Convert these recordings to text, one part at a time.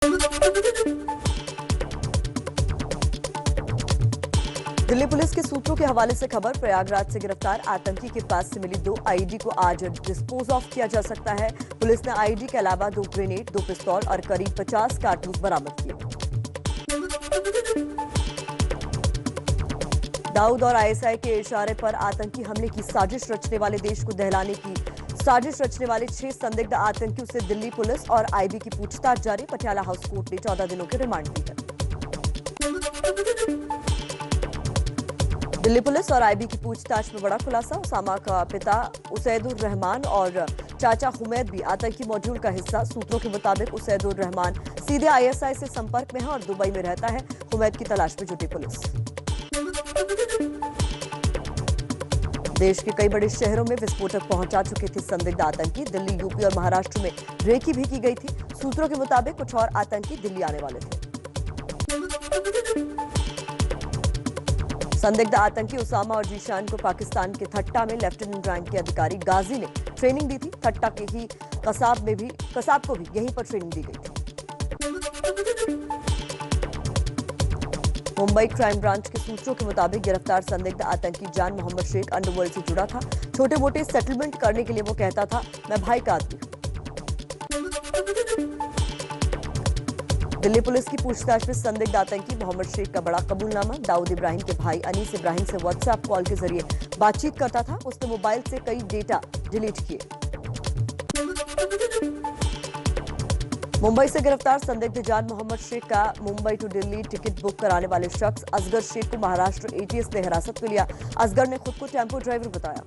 Delhi police के सूत्रों के हवाले से खबर, प्रयागराज से गिरफ्तार आतंकी के पास से मिली 2 आईईडी को आज डिस्पोज ऑफ किया जा सकता है। पुलिस ने आईईडी के अलावा 2 ग्रेनेड, 2 पिस्तौल और करीब 50 कारतूस बरामद किए। दाऊद और आईएसआई के इशारे पर आतंकी हमले की साजिश रचने वाले, देश को दहलाने की साजिश रचने वाले 6 संदिग्ध आतंकियों से दिल्ली पुलिस और आईबी की पूछताछ जारी। पटियाला हाउस कोर्ट ने 14 दिनों की रिमांड दी है। दिल्ली पुलिस और आईबी की पूछताछ में बड़ा खुलासा, उसामा का पिता उसैदुर रहमान और चाचा हुमैद भी आतंकी मॉड्यूल का हिस्सा। सूत्रों के मुताबिक उसैदुर रहमान सीधे आईएसआई से संपर्क में है और दुबई में रहता है। हुमैद की तलाश में जुटी पुलिस। देश के कई बड़े शहरों में विस्फोटक पहुंचा चुके थे संदिग्ध आतंकी। दिल्ली, यूपी और महाराष्ट्र में रेकी भी की गई थी। सूत्रों के मुताबिक कुछ और आतंकी दिल्ली आने वाले थे। संदिग्ध आतंकी उसामा और जीशान को पाकिस्तान के थट्टा में लेफ्टिनेंट रैंक के अधिकारी गाजी ने ट्रेनिंग दी थी। थट्टा के ही कसाब को भी यहीं पर ट्रेनिंग दी गई थी। मुंबई क्राइम ब्रांच के सूत्रों के मुताबिक गिरफ्तार संदिग्ध आतंकी जान मोहम्मद शेख अंडरवर्ल्ड से जुड़ा था। छोटे मोटे सेटलमेंट करने के लिए वो कहता था, मैं भाई का आदमी हूं। दिल्ली पुलिस की पूछताछ में संदिग्ध आतंकी मोहम्मद शेख का बड़ा कबूलनामा, दाऊद इब्राहिम के भाई अनीस इब्राहिम से व्हाट्सएप कॉल के जरिए बातचीत करता था। उसने मोबाइल से कई डेटा डिलीट किए। मुंबई से गिरफ्तार संदिग्ध जान मोहम्मद शेख का Mumbai to Delhi ticket book कराने वाले शख्स असगर शेख को महाराष्ट्र एटीएस ने हिरासत में लिया। असगर ने खुद को टेम्पो ड्राइवर बताया।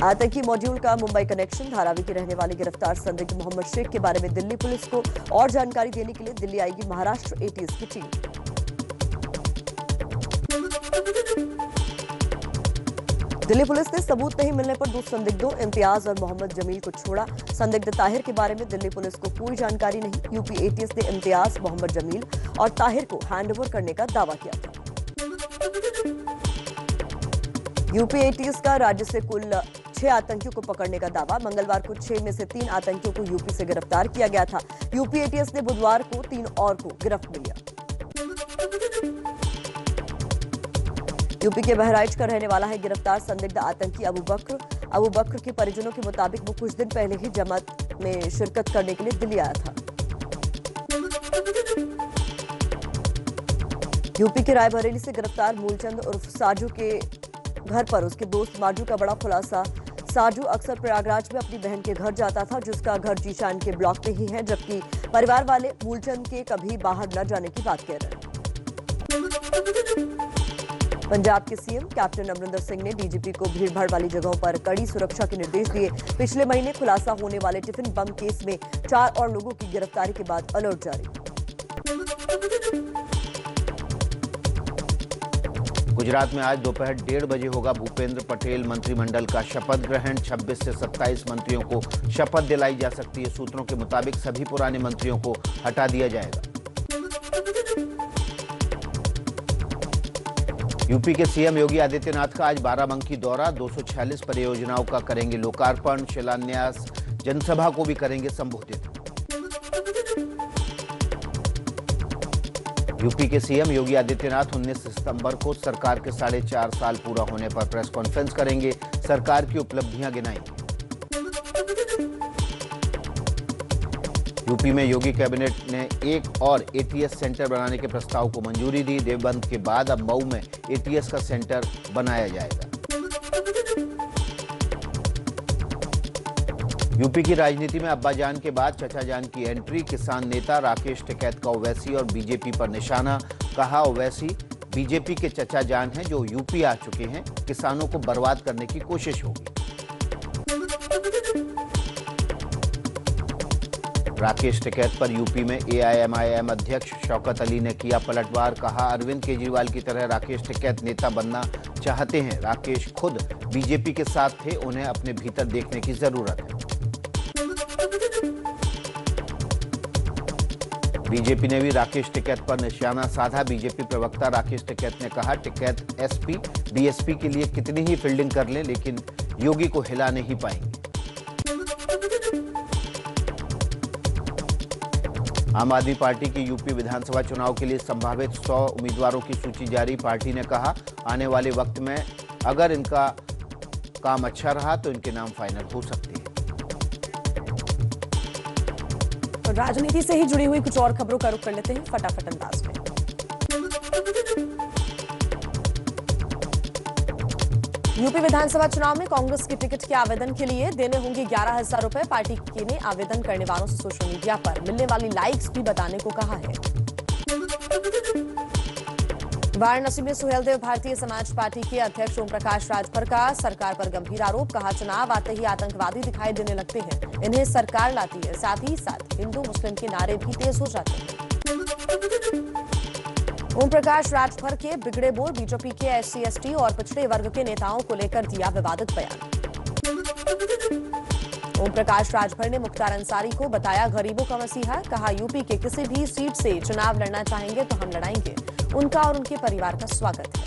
आतंकी मॉड्यूल का मुंबई कनेक्शन, धारावी के रहने वाले गिरफ्तार संदिग्ध मोहम्मद शेख के बारे में दिल्ली पुलिस को और जानकारी देने के लिए दिल्ली आएगी महाराष्ट्र एटीएस की टीम। दिल्ली पुलिस ने सबूत नहीं मिलने पर 2 संदिग्धों इम्तियाज और मोहम्मद जमील को छोड़ा। संदिग्ध ताहिर के बारे में दिल्ली पुलिस को कोई जानकारी नहीं। यूपी एटीएस ने इम्तियाज, मोहम्मद जमील और ताहिर को हैंडओवर करने का दावा किया था। यूपी एटीएस का राज्य से कुल 6 आतंकियों को पकड़ने का दावा। मंगलवार को 6 में से 3 आतंकियों को यूपी से गिरफ्तार किया गया था। यूपी एटीएस ने बुधवार को 3 और को गिरफ्त में लिया। यूपी के बहराइच का रहने वाला है गिरफ्तार संदिग्ध आतंकी अबू बकर। अबू बकर के परिजनों के मुताबिक वो कुछ दिन पहले ही जमात में शिरकत करने के लिए दिल्ली आया था। यूपी के रायबरेली से गिरफ्तार मूलचंद उर्फ साजू के घर पर उसके दोस्त माजू का बड़ा खुलासा। साजू अक्सर प्रयागराज में अपनी बहन के घर जाता था, जिसका घर जीशान के ब्लॉक में ही है, जबकि परिवार वाले मूलचंद के कभी बाहर न जाने की बात कह रहे हैं। पंजाब के सीएम कैप्टन अमरिंदर सिंह ने डीजीपी को भीड़भाड़ वाली जगहों पर कड़ी सुरक्षा के निर्देश दिए। पिछले महीने खुलासा होने वाले टिफिन बम केस में 4 और लोगों की गिरफ्तारी के बाद अलर्ट जारी। गुजरात में आज दोपहर 1:30 बजे होगा भूपेंद्र पटेल मंत्रिमंडल का शपथ ग्रहण। 26 से 27 मंत्रियों को शपथ दिलाई जा सकती है। सूत्रों के मुताबिक सभी पुराने मंत्रियों को हटा दिया जाएगा। यूपी के सीएम योगी आदित्यनाथ का आज बाराबंकी दौरा। 246 परियोजनाओं का करेंगे लोकार्पण, शिलान्यास, जनसभा को भी करेंगे संबोधित। यूपी के सीएम योगी आदित्यनाथ 19 सितंबर को सरकार के 4.5 साल पूरा होने पर प्रेस कॉन्फ्रेंस करेंगे, सरकार की उपलब्धियां गिनाएंगे। यूपी में योगी कैबिनेट ने एक और एटीएस सेंटर बनाने के प्रस्ताव को मंजूरी दी। देवबंद के बाद अब मऊ में एटीएस का सेंटर बनाया जाएगा। यूपी की राजनीति में अब्बाजान के बाद चचाजान की एंट्री। किसान नेता राकेश टिकैत का ओवैसी और बीजेपी पर निशाना। कहा, ओवैसी बीजेपी के चचाजान हैं जो यूपी आ चुके हैं, किसानों को बर्बाद करने की कोशिश होगी। राकेश टिकैत पर यूपी में एआईएमआईएम अध्यक्ष शौकत अली ने किया पलटवार। कहा, अरविंद केजरीवाल की तरह राकेश टिकैत नेता बनना चाहते हैं। राकेश खुद बीजेपी के साथ थे, उन्हें अपने भीतर देखने की जरूरत है। बीजेपी ने भी राकेश टिकैत पर निशाना साधा। बीजेपी प्रवक्ता राकेश टिकैत ने कहा, टिकैत एसपी बीएसपी के लिए कितनी ही फील्डिंग कर लें, लेकिन योगी को हिला नहीं पाएंगे। आम आदमी पार्टी की यूपी विधानसभा चुनाव के लिए संभावित 100 उम्मीदवारों की सूची जारी। पार्टी ने कहा आने वाले वक्त में अगर इनका काम अच्छा रहा तो इनके नाम फाइनल हो सकते हैं। राजनीति से ही जुड़ी हुई कुछ और खबरों का रुख कर लेते हैं फटाफट अंदाज में। यूपी विधानसभा चुनाव में कांग्रेस की टिकट के आवेदन के लिए देने होंगे 11,000 रुपए। पार्टी ने आवेदन करने वालों से सोशल मीडिया पर मिलने वाली लाइक्स भी बताने को कहा है। वाराणसी में सुहेलदेव भारतीय समाज पार्टी के अध्यक्ष ओम प्रकाश राजभर का सरकार पर गंभीर आरोप। कहा चुनाव आते ही आतंकवादी दिखाई देने लगते हैं, इन्हें सरकार लाती है, साथ ही साथ हिंदू मुस्लिम के नारे भी तेज हो जाते हैं। ओम प्रकाश राजभर के बिगड़े बोल। बीजेपी के SC ST और पिछड़े वर्ग के नेताओं को लेकर दिया विवादित बयान। ओम प्रकाश राजभर ने मुख्तार अंसारी को बताया गरीबों का मसीहा। कहा यूपी के किसी भी सीट से चुनाव लड़ना चाहेंगे तो हम लड़ाएंगे, उनका और उनके परिवार का स्वागत है।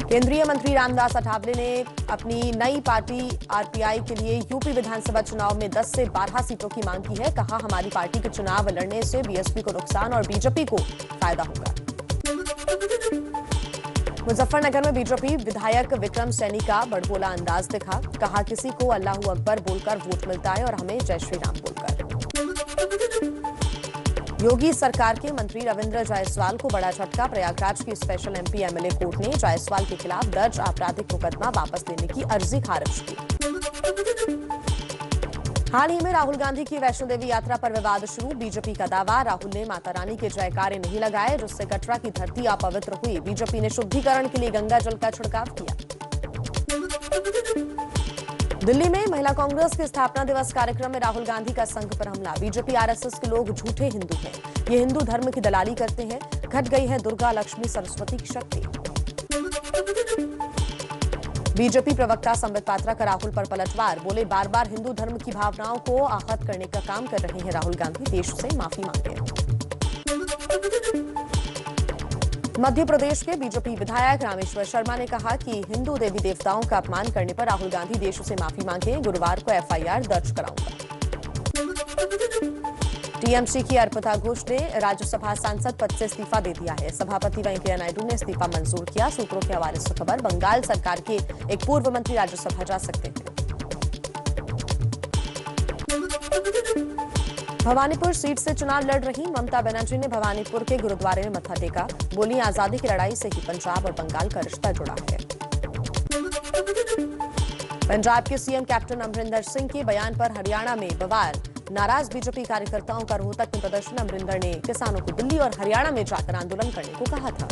केंद्रीय मंत्री रामदास अठावले ने अपनी नई पार्टी RPI के लिए यूपी विधानसभा चुनाव में 10 से 12 सीटों की मांग की है। कहा हमारी पार्टी के चुनाव लड़ने से BSP को नुकसान और बीजेपी को फायदा होगा। मुजफ्फरनगर में बीजेपी विधायक विक्रम सैनी का बड़बोला अंदाज दिखा। कहा किसी को अल्लाहू अकबर बोलकर वोट मिलता है और हमें जय श्री राम बोलकर। योगी सरकार के मंत्री रविंद्र जायसवाल को बड़ा झटका। प्रयागराज की स्पेशल MP MLA कोर्ट ने जायसवाल के खिलाफ दर्ज आपराधिक मुकदमा वापस लेने की अर्जी खारिज की। हाल ही में राहुल गांधी की वैष्णो देवी यात्रा पर विवाद शुरू। बीजेपी का दावा राहुल ने माता रानी के जयकारे नहीं लगाए, जिससे कटरा की धरती अपवित्र हुई। बीजेपी ने शुद्धिकरण के लिए गंगा जल का छिड़काव किया। दिल्ली में महिला कांग्रेस के स्थापना दिवस कार्यक्रम में राहुल गांधी का संघ पर हमला। बीजेपी RSS के लोग झूठे हिंदू हैं, ये हिंदू धर्म की दलाली करते हैं। घट गई है दुर्गा लक्ष्मी सरस्वती की शक्ति। बीजेपी प्रवक्ता संबित पात्रा का राहुल पर पलटवार। बोले बार बार हिंदू धर्म की भावनाओं को आहत करने का काम कर रहे हैं राहुल गांधी, देश से माफी मांगे। मध्य प्रदेश के बीजेपी विधायक रामेश्वर शर्मा ने कहा कि हिंदू देवी देवताओं का अपमान करने पर राहुल गांधी देश से माफी मांगे। गुरुवार को FIR दर्ज कराऊंगा। TMC की अर्पिता घोष ने राज्यसभा सांसद पद से इस्तीफा दे दिया है। सभापति वेंकैया नायडू ने इस्तीफा मंजूर किया। सूत्रों के हवाले से खबर। बंगाल सरकार के एक पूर्व मंत्री राज्यसभा जा सकते हैं। भवानीपुर सीट से चुनाव लड़ रही ममता बनर्जी ने भवानीपुर के गुरुद्वारे में मत्था टेका। बोली आजादी की लड़ाई से ही पंजाब और बंगाल का रिश्ता जुड़ा है। पंजाब के CM कैप्टन अमरिंदर सिंह के बयान पर हरियाणा में बवाल। नाराज बीजेपी कार्यकर्ताओं का रोहतक में प्रदर्शन। अमरिंदर ने किसानों को दिल्ली और हरियाणा में जाकर आंदोलन करने को कहा था।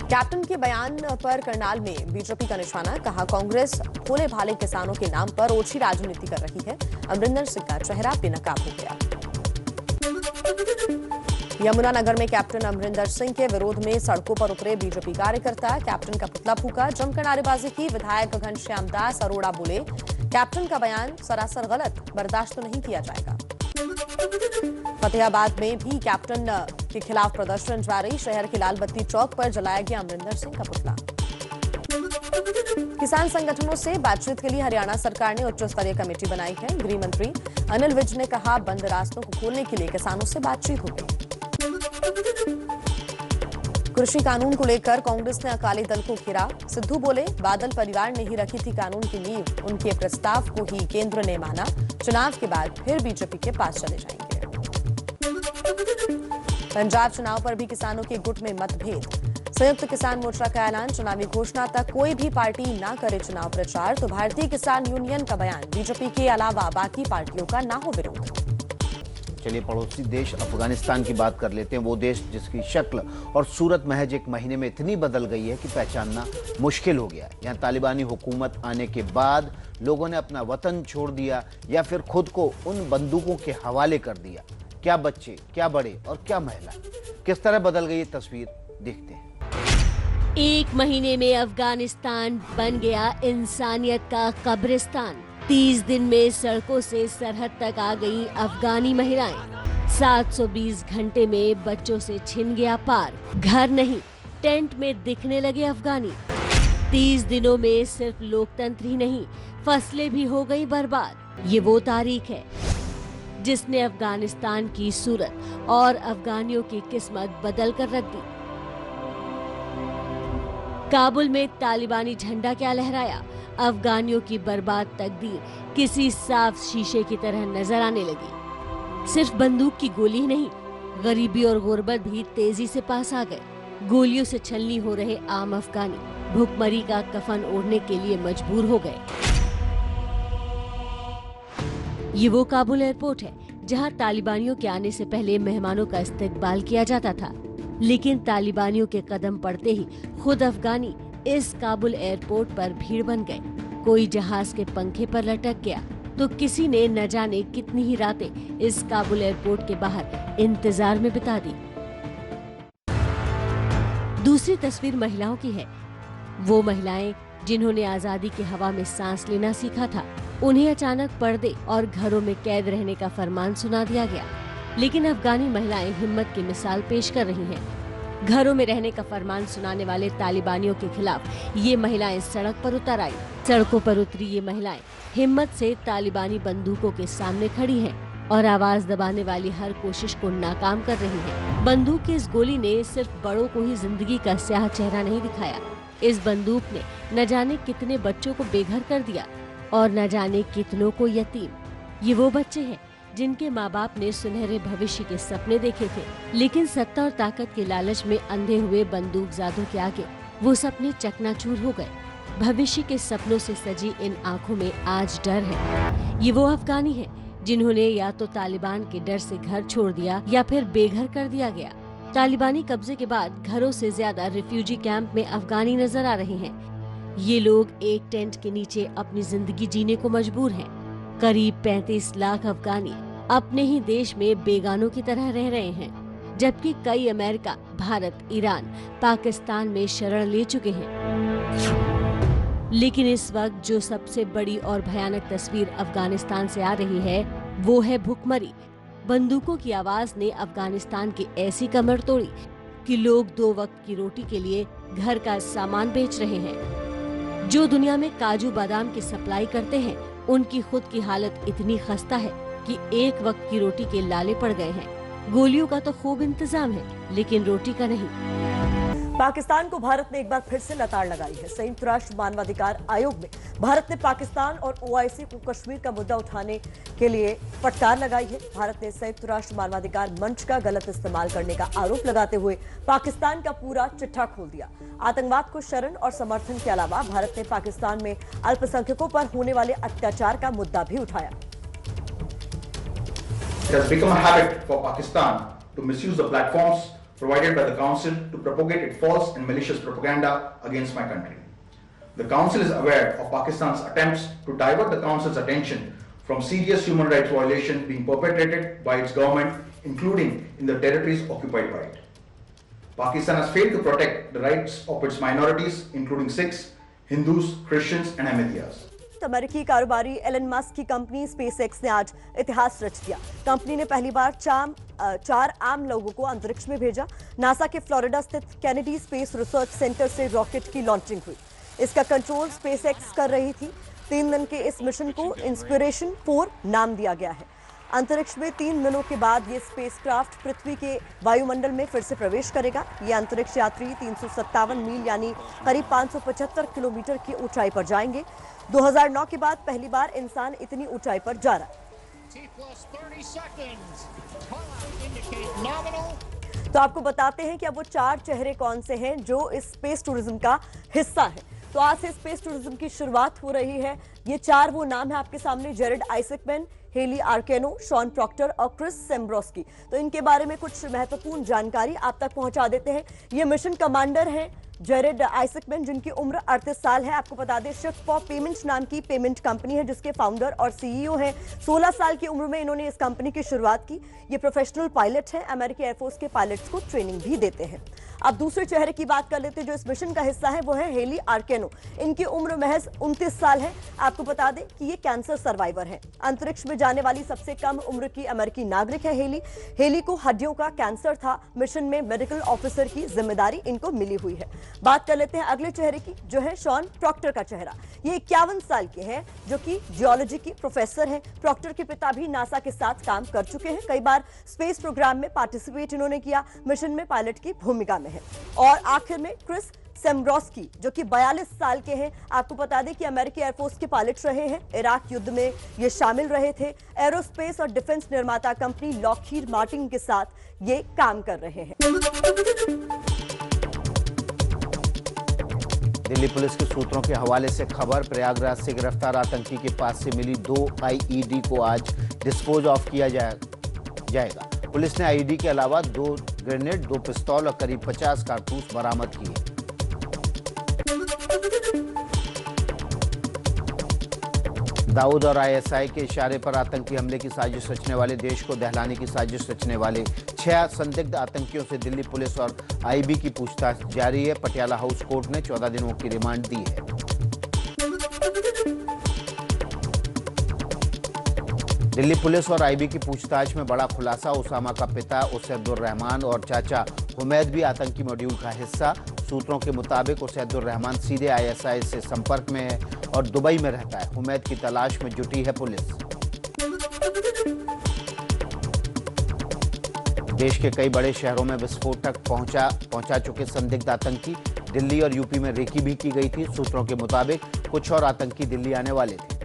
कैप्टन के बयान पर करनाल में बीजेपी का निशाना। कहा कांग्रेस भोले भाले किसानों के नाम पर ओछी राजनीति कर रही है। अमरिंदर सिंह का चेहरा बेनकाब हो गया। यमुनानगर में कैप्टन अमरिंदर सिंह के विरोध में सड़कों पर उतरे बीजेपी कार्यकर्ता। कैप्टन का पुतला फूका, जमकर नारेबाजी की। विधायक घनश्याम दास अरोड़ा बोले कैप्टन का बयान सरासर गलत, बर्दाश्त तो नहीं किया जाएगा। फतेहाबाद में भी कैप्टन के खिलाफ प्रदर्शन जारी। शहर के लाल बत्ती चौक पर जलाया गया अमरिंदर सिंह का पुतला। किसान संगठनों से बातचीत के लिए हरियाणा सरकार ने उच्च स्तरीय कमेटी बनाई है। गृह मंत्री अनिल विज ने कहा बंद रास्तों को खोलने के लिए किसानों से बातचीत होगी। कृषि कानून को लेकर कांग्रेस ने अकाली दल को घेरा। सिद्धू बोले बादल परिवार ने ही रखी थी कानून की नींव, उनके प्रस्ताव को ही केंद्र ने माना। चुनाव के बाद फिर बीजेपी के पास चले जाएंगे। पंजाब चुनाव पर भी किसानों के गुट में मतभेद। संयुक्त किसान मोर्चा का ऐलान, चुनावी घोषणा तक कोई भी पार्टी ना करे चुनाव प्रचार। तो भारतीय किसान यूनियन का बयान, बीजेपी के अलावा बाकी पार्टियों का ना हो विरोध। चलिए पड़ोसी देश अफगानिस्तान की बात कर लेते हैं। वो देश जिसकी शक्ल और सूरत महज एक महीने में इतनी बदल गई है कि पहचानना मुश्किल हो गया है। यहाँ तालिबानी हुकूमत आने के बाद लोगों ने अपना वतन छोड़ दिया या फिर खुद को उन बंदूकों के हवाले कर दिया। क्या बच्चे, क्या बड़े और क्या महिला, किस तरह बदल गई ये तस्वीर देखते हैं। एक महीने में अफगानिस्तान बन गया इंसानियत का कब्रिस्तान। 30 दिन में सड़कों से सरहद तक आ गई अफगानी महिलाएं। 720 घंटे में बच्चों से छिन गया पार। घर नहीं, टेंट में दिखने लगे अफगानी। 30 दिनों में सिर्फ लोकतंत्र ही नहीं, फसलें भी हो गई बर्बाद। ये वो तारीख है जिसने अफगानिस्तान की सूरत और अफगानियों की किस्मत बदल कर रख दी। काबुल में तालिबानी झंडा क्या लहराया, अफगानियों की बर्बाद तकदीर किसी साफ शीशे की तरह नजर आने लगी। सिर्फ बंदूक की गोली ही नहीं, गरीबी और गुर्बत भी तेजी से पास आ गए। गोलियों से छलनी हो रहे आम अफगानी भूखमरी का कफन ओढ़ने के लिए मजबूर हो गए। ये वो काबुल एयरपोर्ट है जहां तालिबानियों के आने से पहले मेहमानों का इस्तकबाल किया जाता था, लेकिन तालिबानियों के कदम पड़ते ही खुद अफगानी इस काबुल एयरपोर्ट पर भीड़ बन गए। कोई जहाज के पंखे पर लटक गया तो किसी ने न जाने कितनी ही रातें इस काबुल एयरपोर्ट के बाहर इंतजार में बिता दी। दूसरी तस्वीर महिलाओं की है। वो महिलाएं जिन्होंने आजादी की हवा में सांस लेना सीखा था, उन्हें अचानक पर्दे और घरों में कैद रहने का फरमान सुना दिया गया। लेकिन अफगानी महिलाएं हिम्मत की मिसाल पेश कर रही हैं। घरों में रहने का फरमान सुनाने वाले तालिबानियों के खिलाफ ये महिलाएं सड़क पर उतर आई। सड़कों पर उतरी ये महिलाएं हिम्मत से तालिबानी बंदूकों के सामने खड़ी हैं और आवाज दबाने वाली हर कोशिश को नाकाम कर रही हैं। बंदूक की इस गोली ने सिर्फ बड़ों को ही जिंदगी का स्याह चेहरा नहीं दिखाया, इस बंदूक ने न जाने कितने बच्चों को बेघर कर दिया और न जाने कितनों को यतीम। ये वो बच्चे हैं जिनके माँ बाप ने सुनहरे भविष्य के सपने देखे थे, लेकिन सत्ता और ताकत के लालच में अंधे हुए बंदूकजादों के आगे वो सपने चकनाचूर हो गए। भविष्य के सपनों से सजी इन आंखों में आज डर है। ये वो अफगानी हैं जिन्होंने या तो तालिबान के डर से घर छोड़ दिया या फिर बेघर कर दिया गया। तालिबानी कब्जे के बाद घरों से ज्यादा रिफ्यूजी कैंप में अफगानी नजर आ रहे हैं। ये लोग एक टेंट के नीचे अपनी जिंदगी जीने को मजबूर हैं। करीब 35 लाख अफगानी अपने ही देश में बेगानों की तरह रह रहे हैं, जबकि कई अमेरिका, भारत, ईरान, पाकिस्तान में शरण ले चुके हैं। लेकिन इस वक्त जो सबसे बड़ी और भयानक तस्वीर अफगानिस्तान से आ रही है वो है भुखमरी। बंदूकों की आवाज ने अफगानिस्तान की ऐसी कमर तोड़ी कि लोग 2 वक्त की रोटी के लिए घर का सामान बेच रहे हैं। जो दुनिया में काजू बादाम की सप्लाई करते हैं, उनकी खुद की हालत इतनी खस्ता है कि 1 वक्त की रोटी के लाले पड़ गए हैं। गोलियों का तो खूब इंतजाम है, लेकिन रोटी का नहीं। पाकिस्तान को भारत ने एक बार फिर से लताड़ लगाई है। संयुक्त राष्ट्र मानवाधिकार आयोग में भारत ने पाकिस्तान और ओआईसी को कश्मीर का मुद्दा उठाने के लिए फटकार लगाई है। भारत ने संयुक्त राष्ट्र मानवाधिकार मंच का गलत इस्तेमाल करने का आरोप लगाते हुए पाकिस्तान का पूरा चिट्ठा खोल दिया। आतंकवाद को शरण और समर्थन के अलावा भारत ने पाकिस्तान में अल्पसंख्यकों पर होने वाले अत्याचार का मुद्दा भी उठाया। It has become a habit for Pakistan to misuse the platforms provided by the Council to propagate its false and malicious propaganda against my country. The Council is aware of Pakistan's attempts to divert the Council's attention from serious human rights violations being perpetrated by its government, including in the territories occupied by it. Pakistan has failed to protect the rights of its minorities, including Sikhs, Hindus, Christians, and Ahmadiyas. अमेरिकी कारोबारी Elon Musk की company SpaceX ने आज इतिहास रच दिया। Company ने पहली बार 4 आम लोगों को अंतरिक्ष में भेजा। नासा के फ्लोरिडा स्थित कैनेडी स्पेस रिसर्च सेंटर से रॉकेट की लॉन्चिंग हुई। इसका कंट्रोल स्पेसएक्स कर रही थी। 3 दिन के इस मिशन को इंस्पिरेशन 4 नाम दिया गया है। अंतरिक्ष में 3 दिनों के बाद ये स्पेसक्राफ्ट पृथ्वी के वायुमंडल में फिर से प्रवेश करेगा। ये अंतरिक्ष यात्री 357 मील यानी करीब 575 किलोमीटर की ऊंचाई पर जाएंगे। 2009 के बाद पहली बार इंसान इतनी ऊंचाई पर जा रहा है। तो आपको बताते हैं कि अब वो 4 चेहरे कौन से हैं जो इस स्पेस टूरिज्म का हिस्सा है। तो आज से स्पेस टूरिज्म की शुरुआत हो रही है। ये 4 वो नाम है आपके सामने: जेरेड आइजैकमैन, हेली आर्केनो, शॉन प्रॉक्टर और क्रिस सेम्ब्रोस्की। तो इनके बारे में कुछ महत्वपूर्ण जानकारी आप तक पहुंचा देते हैं। ये मिशन कमांडर हैं जेरेड आइजैकमैन, जिनकी उम्र 38 साल है। आपको बता दें शिफ्ट फॉर पेमेंट्स नाम की पेमेंट कंपनी है जिसके फाउंडर और सीईओ हैं। 16 साल की उम्र में इन्होंने इस कंपनी की शुरुआत की। ये प्रोफेशनल पायलट हैं, अमेरिकी एयरफोर्स के पायलट्स को ट्रेनिंग भी देते हैं। अब दूसरे चेहरे की बात कर लेते हैं जो इस मिशन का हिस्सा है, वो है हेली आर्केनो। इनकी उम्र महज 29 साल है। आपको बता दें कि ये कैंसर सर्वाइवर है। अंतरिक्ष में जाने वाली सबसे कम उम्र की अमेरिकी नागरिक है हेली को हड्डियों का कैंसर था। मिशन में मेडिकल ऑफिसर की जिम्मेदारी इनको मिली हुई है। बात कर लेते हैं अगले चेहरे की, जो है शॉन प्रॉक्टर का चेहरा। ये 51 साल के हैं, जो कि जियोलॉजी की प्रोफेसर हैं। प्रॉक्टर के पिता भी नासा के साथ काम कर चुके हैं, कई बार स्पेस प्रोग्राम में पार्टिसिपेट इन्होंने किया, मिशन में पायलट की भूमिका में है। और आखिर में क्रिस सेम्ब्रोस्की, जो कि 42 साल के हैं। आपको बता दें कि अमेरिकी एयरफोर्स के पायलट रहे हैं, इराक युद्ध में ये शामिल रहे थे। एरोस्पेस और डिफेंस निर्माता कंपनी लॉकहीड मार्टिन के साथ ये काम कर रहे हैं। दिल्ली पुलिस के सूत्रों के हवाले से खबर, प्रयागराज से गिरफ्तार आतंकी के पास से मिली 2 आईईडी को आज डिस्पोज ऑफ किया जाएगा। पुलिस ने आईईडी के अलावा 2 ग्रेनेड, 2 पिस्तौल और करीब 50 कारतूस बरामद किए। दाऊद और आईएसआई के इशारे पर आतंकी हमले की साजिश रचने वाले, देश को दहलाने की साजिश रचने वाले 6 संदिग्ध आतंकियों से दिल्ली पुलिस और आईबी की पूछताछ जारी है। पटियाला हाउस कोर्ट ने 14 दिनों की रिमांड दी है। दिल्ली पुलिस और आईबी की पूछताछ में बड़ा खुलासा, उसामा का पिता उसैदुर रहमान और चाचा हुमैद भी आतंकी मॉड्यूल का हिस्सा। सूत्रों के मुताबिक उसैदुर रहमान सीधे आईएसआई से संपर्क में है और दुबई में रहता है। हुमैद की तलाश में जुटी है पुलिस। देश के कई बड़े शहरों में विस्फोट तक पहुंचा चुके संदिग्ध आतंकी, दिल्ली और यूपी में रेकी भी की गई थी। सूत्रों के मुताबिक कुछ और आतंकी दिल्ली आने वाले थे।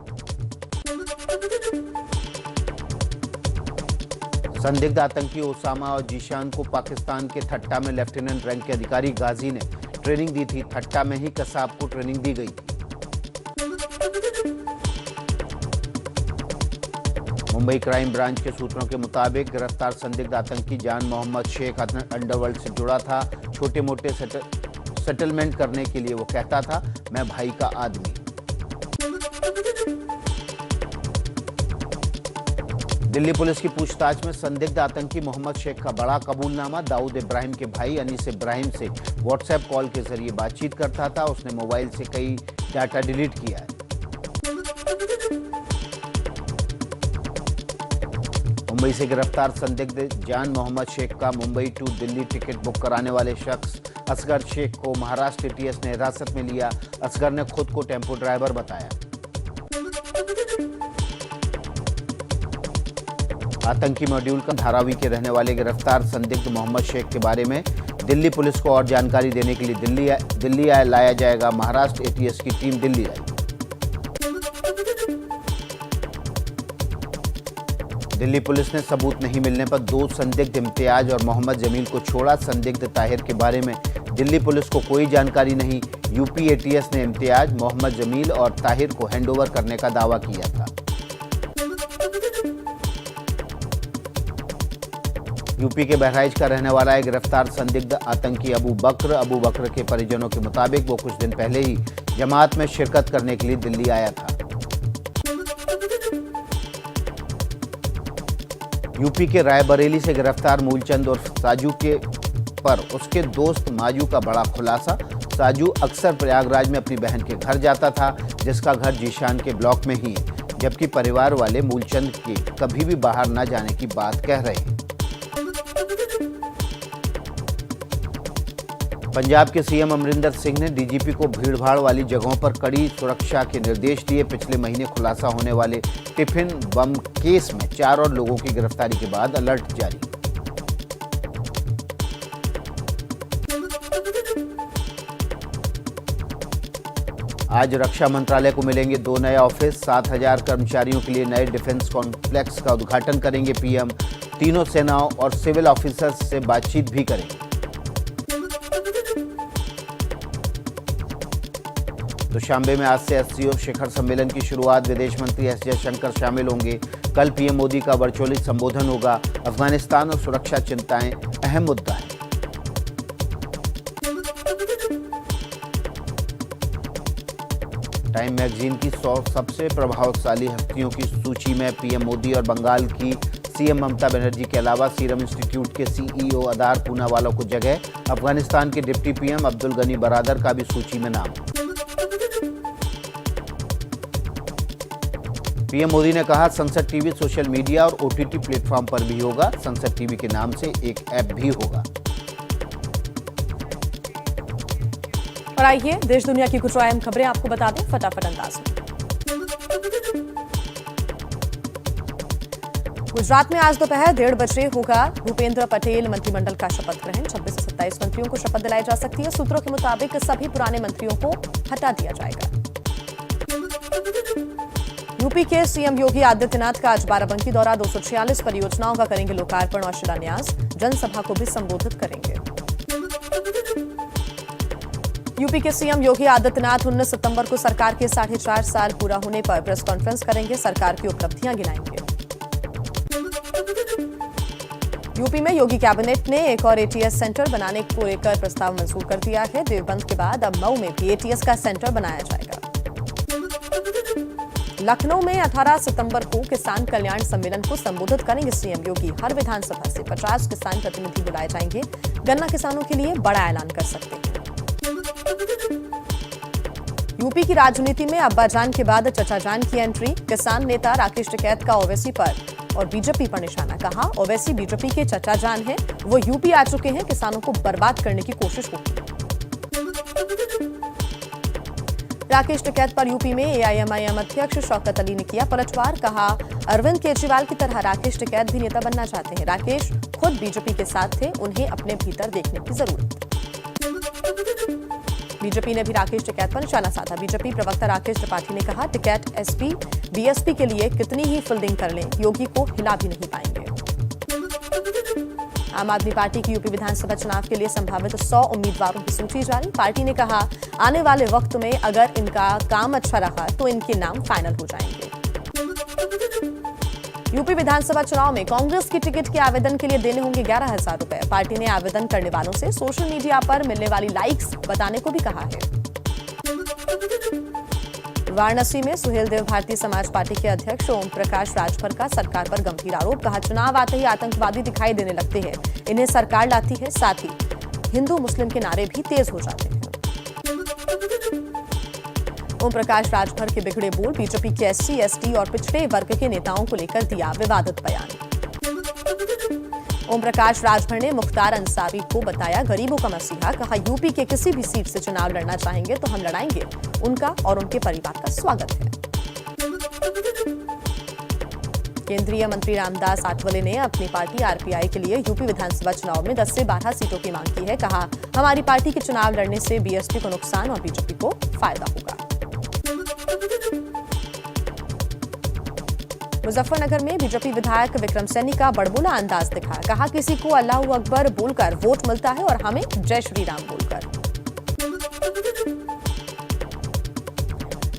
संदिग्ध आतंकी ओसामा और जीशान को पाकिस्तान के ठट्टा में लेफ्टिनेंट रैंक के अधिकारी गाजी ने ट्रेनिंग दी थी। ठट्टा में ही कसाब को ट्रेनिंग दी गई थी। मुंबई क्राइम ब्रांच के सूत्रों के मुताबिक गिरफ्तार संदिग्ध आतंकी जान मोहम्मद शेख अंडरवर्ल्ड से जुड़ा था। छोटे मोटे सेटलमेंट करने के लिए वो कहता था, मैं भाई का आदमी। दिल्ली पुलिस की पूछताछ में संदिग्ध आतंकी मोहम्मद शेख का बड़ा कबूलनामा, दाऊद इब्राहिम के भाई अनीस इब्राहिम से व्हाट्सएप कॉल के जरिए बातचीत करता था। उसने मोबाइल से कई डाटा डिलीट किया है। मुंबई से गिरफ्तार संदिग्ध जान मोहम्मद शेख का Mumbai to Delhi ticket book कराने वाले शख्स असगर शेख को महाराष्ट्र एटीएस ने हिरासत में लिया। असगर ने खुद को टेम्पो ड्राइवर बताया। आतंकी मॉड्यूल का धारावी के रहने वाले गिरफ्तार संदिग्ध मोहम्मद शेख के बारे में दिल्ली पुलिस को और जानकारी देने के लिए दिल्ली लाया जाएगा। महाराष्ट्र एटीएस की टीम दिल्ली आई। दिल्ली पुलिस ने सबूत नहीं मिलने पर 2 संदिग्ध इम्तियाज और मोहम्मद जमील को छोड़ा। संदिग्ध ताहिर के बारे में दिल्ली पुलिस को कोई जानकारी नहीं। यूपी एटीएस ने इम्तियाज, मोहम्मद जमील और ताहिर को हैंडओवर करने का दावा किया था। यूपी के बहराइच का रहने वाला है गिरफ्तार संदिग्ध आतंकी अबू बकर के परिजनों के मुताबिक वो कुछ दिन पहले ही जमात में शिरकत करने के लिए दिल्ली आया था। यूपी के रायबरेली से गिरफ्तार मूलचंद और साजू के पर उसके दोस्त माजू का बड़ा खुलासा। साजू अक्सर प्रयागराज में अपनी बहन के घर जाता था, जिसका घर जीशान के ब्लॉक में ही है, जबकि परिवार वाले मूलचंद के कभी भी बाहर न जाने की बात कह रहे हैं। पंजाब के सीएम अमरिंदर सिंह ने डीजीपी को भीड़भाड़ वाली जगहों पर कड़ी सुरक्षा के निर्देश दिए। पिछले महीने खुलासा होने वाले टिफिन बम केस में 4 और लोगों की गिरफ्तारी के बाद अलर्ट जारी। आज रक्षा मंत्रालय को मिलेंगे 2 नए ऑफिस। 7,000 कर्मचारियों के लिए नए डिफेंस कॉम्प्लेक्स का उद्घाटन करेंगे पीएम। तीनों सेनाओं और सिविल ऑफिसर्स से बातचीत भी करेंगे। दुशांबे में आज से एससीओ शिखर सम्मेलन की शुरुआत। विदेश मंत्री एस जयशंकर शामिल होंगे। कल पीएम मोदी का वर्चुअली संबोधन होगा। अफगानिस्तान और सुरक्षा चिंताएं अहम मुद्दा है। टाइम मैगजीन की 100 सबसे प्रभावशाली हस्तियों की सूची में पीएम मोदी और बंगाल की सीएम ममता बनर्जी के अलावा सीरम इंस्टीट्यूट के सीईओ अदार पूनावाला को जगह। अफगानिस्तान के डिप्टी पीएम अब्दुल गनी बरादर का भी सूची में नाम। पीएम मोदी ने कहा, संसद टीवी सोशल मीडिया और ओटीटी प्लेटफॉर्म पर भी होगा। संसद टीवी के नाम से एक ऐप भी होगा। आइए देश दुनिया की कुछ अहम खबरें आपको बता दें फटाफट अंदाज में। गुजरात में आज दोपहर 1:30 बजे होगा भूपेंद्र पटेल मंत्रिमंडल का शपथ ग्रहण। 26 से 27 मंत्रियों को शपथ दिलाई जा सकती है। सूत्रों के मुताबिक सभी पुराने मंत्रियों को हटा दिया जाएगा। यूपी के सीएम योगी आदित्यनाथ का आज बाराबंकी दौरा। 246 परियोजनाओं का करेंगे लोकार्पण और शिलान्यास। जनसभा को भी संबोधित करेंगे। यूपी के सीएम योगी आदित्यनाथ 19 सितंबर को सरकार के 4.5 साल पूरा होने पर प्रेस कॉन्फ्रेंस करेंगे। सरकार की उपलब्धियां गिनाएंगे। यूपी में योगी कैबिनेट ने एक और एटीएस सेंटर बनाने को लेकर प्रस्ताव मंजूर कर दिया है। देवबंद के बाद अब मऊ में भी एटीएस का सेंटर बनाया जाएगा। लखनऊ में 18 सितंबर को किसान कल्याण सम्मेलन को संबोधित करेंगे सीएम योगी। हर विधानसभा से 50 किसान प्रतिनिधि बुलाए जाएंगे। गन्ना किसानों के लिए बड़ा ऐलान कर सकते हैं। यूपी की राजनीति में अब्बाजान के बाद चचाजान की एंट्री। किसान नेता राकेश टिकैत का ओवैसी पर और बीजेपी पर निशाना। कहा ओवैसी बीजेपी के चचाजान हैं, वो यूपी आ चुके हैं, किसानों को बर्बाद करने की कोशिश होगी। राकेश टिकैत पर यूपी में एआईएमआईएम अध्यक्ष शौकत अली ने किया पलटवार। कहा अरविंद केजरीवाल की तरह राकेश टिकैत भी नेता बनना चाहते हैं। राकेश खुद बीजेपी के साथ थे, उन्हें अपने भीतर देखने की जरूरत। बीजेपी ने भी राकेश टिकैत पर निशाना साधा। बीजेपी प्रवक्ता राकेश त्रिपाठी ने कहा टिकैत एसपी बीएसपी के लिए कितनी ही फील्डिंग कर लें, योगी को हिला भी नहीं पाएंगे। आम आदमी पार्टी की यूपी विधानसभा चुनाव के लिए संभावित 100 उम्मीदवारों की सूची जारी। पार्टी ने कहा आने वाले वक्त में अगर इनका काम अच्छा रहा तो इनके नाम फाइनल हो जाएंगे। यूपी विधानसभा चुनाव में कांग्रेस की टिकट के आवेदन के लिए देने होंगे 11,000 रुपए। पार्टी ने आवेदन करने वालों से सोशल मीडिया पर मिलने वाली लाइक्स बताने को भी कहा है। वाराणसी में सुहेलदेव भारतीय समाज पार्टी के अध्यक्ष ओम प्रकाश राजभर का सरकार पर गंभीर आरोप। कहा चुनाव आते ही आतंकवादी दिखाई देने लगते हैं, इन्हें सरकार लाती है, साथ ही हिंदू मुस्लिम के नारे भी तेज हो जाते हैं। ओम प्रकाश राजभर के बिगड़े बोल। बीजेपी के एससी एसटी और पिछड़े वर्ग के नेताओं को लेकर दिया विवादित बयान। ओम प्रकाश राजभर ने मुख्तार अंसारी को बताया गरीबों का मसीहा। कहा यूपी के किसी भी सीट से चुनाव लड़ना चाहेंगे तो हम लड़ाएंगे, उनका और उनके परिवार का स्वागत है। केंद्रीय मंत्री रामदास आठवले ने अपनी पार्टी आरपीआई के लिए यूपी विधानसभा चुनाव में 10 से 12 सीटों की मांग की है। कहा हमारी पार्टी के चुनाव लड़ने से बीएसपी को नुकसान और बीजेपी को फायदा होगा। मुजफ्फरनगर में बीजेपी विधायक विक्रम सैनी का बड़बोला अंदाज दिखा। कहा किसी को अल्लाह अकबर बोलकर वोट मिलता है और हमें जय श्री राम बोलकर।